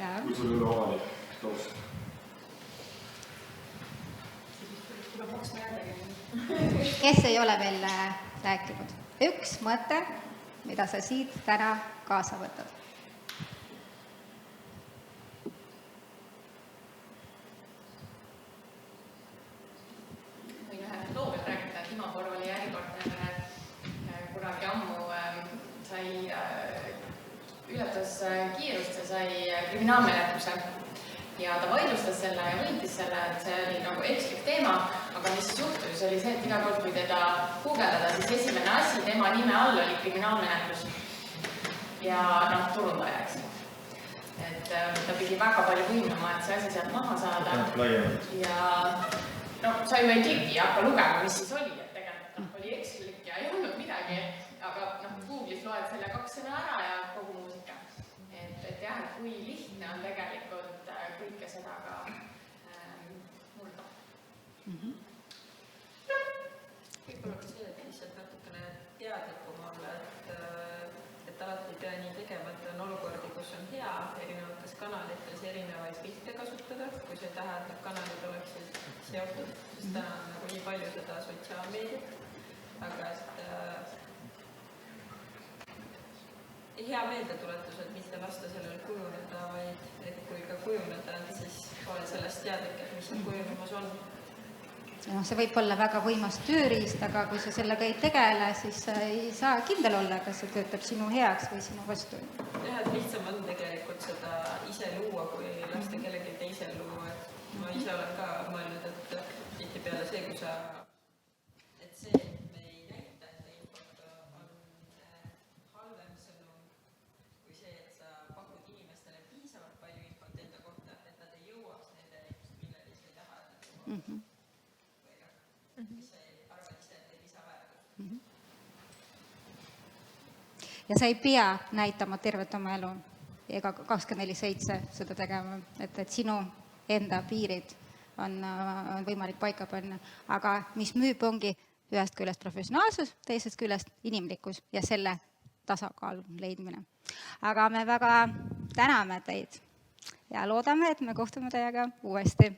Kui sul ei ole avalik taust. Kes ei ole veel rääkinud? Üks mõte, mida sa siit täna kaasa võtad. Võin ühe loo veel rääkida, et Imaporu oli äripartner kunagi ammu ületas kiirust ja sai kriminaalmenetluse ja ta vaidlustas selle ja võitis selle, et see oli nagu ekslik teema, aga mis siis juhtus, oli see, et iga kord, kui teda guugeldada, siis esimene asi tema nime all oli kriminaalmenetlus ja turundaja, eks. Et ta pidi väga palju võimlema, et see asi sealt maha saada ja sa ju ei kliki ja hakka lugema, mis siis oli, et tegelikult oli ekslik ja ei olnud midagi, aga Google'is loed selle 2 sõna ära ja kogu muusika. Et jah, et kui lihtne on tegelikult kõike seda ka murda. Kõik on see, et lihtsalt natukene teadlikum olla, et alati ei pea nii tegema, et on olukordi, kus on hea erinevates kanalites erinevaid pilte kasutada, kui sa ei taha, et need kanalid oleksid seotud, sest täna on nagu nii palju seda sotsiaalmeediat, aga hea meeldetuletus, et mitte lasta sellel kujuneda, vaid et kui ka kujuneda, siis ole sellest teadlik, et mis kujunemas on. See võib olla väga võimas tööriist, aga kui sa sellega ei tegele, siis sa ei saa kindel olla, kas see töötab sinu heaks või sinu vastu. Jah, et lihtsam on tegelikult seda ise luua, kui lasta kellegi teisel luua. Ma ise olen ka mõelnud, et tihti peale see, kui sa... Et see, et me ei näita, et infot on halvem sõnum, kui see, et sa pakud inimestele piisavalt palju infot enda kohta, et nad ei jõuaks nende millele sa ei taha, et ja sa ei pea näitama tervet oma elu ega 24/7 seda tegema, et sinu enda piirid on võimalik paika panna, aga mis müüb ongi ühest küljest professionaalsus, teisest küljest inimlikkus ja selle tasakaalu leidmine. Aga me väga täname teid ja loodame, et me kohtume teiega uuesti.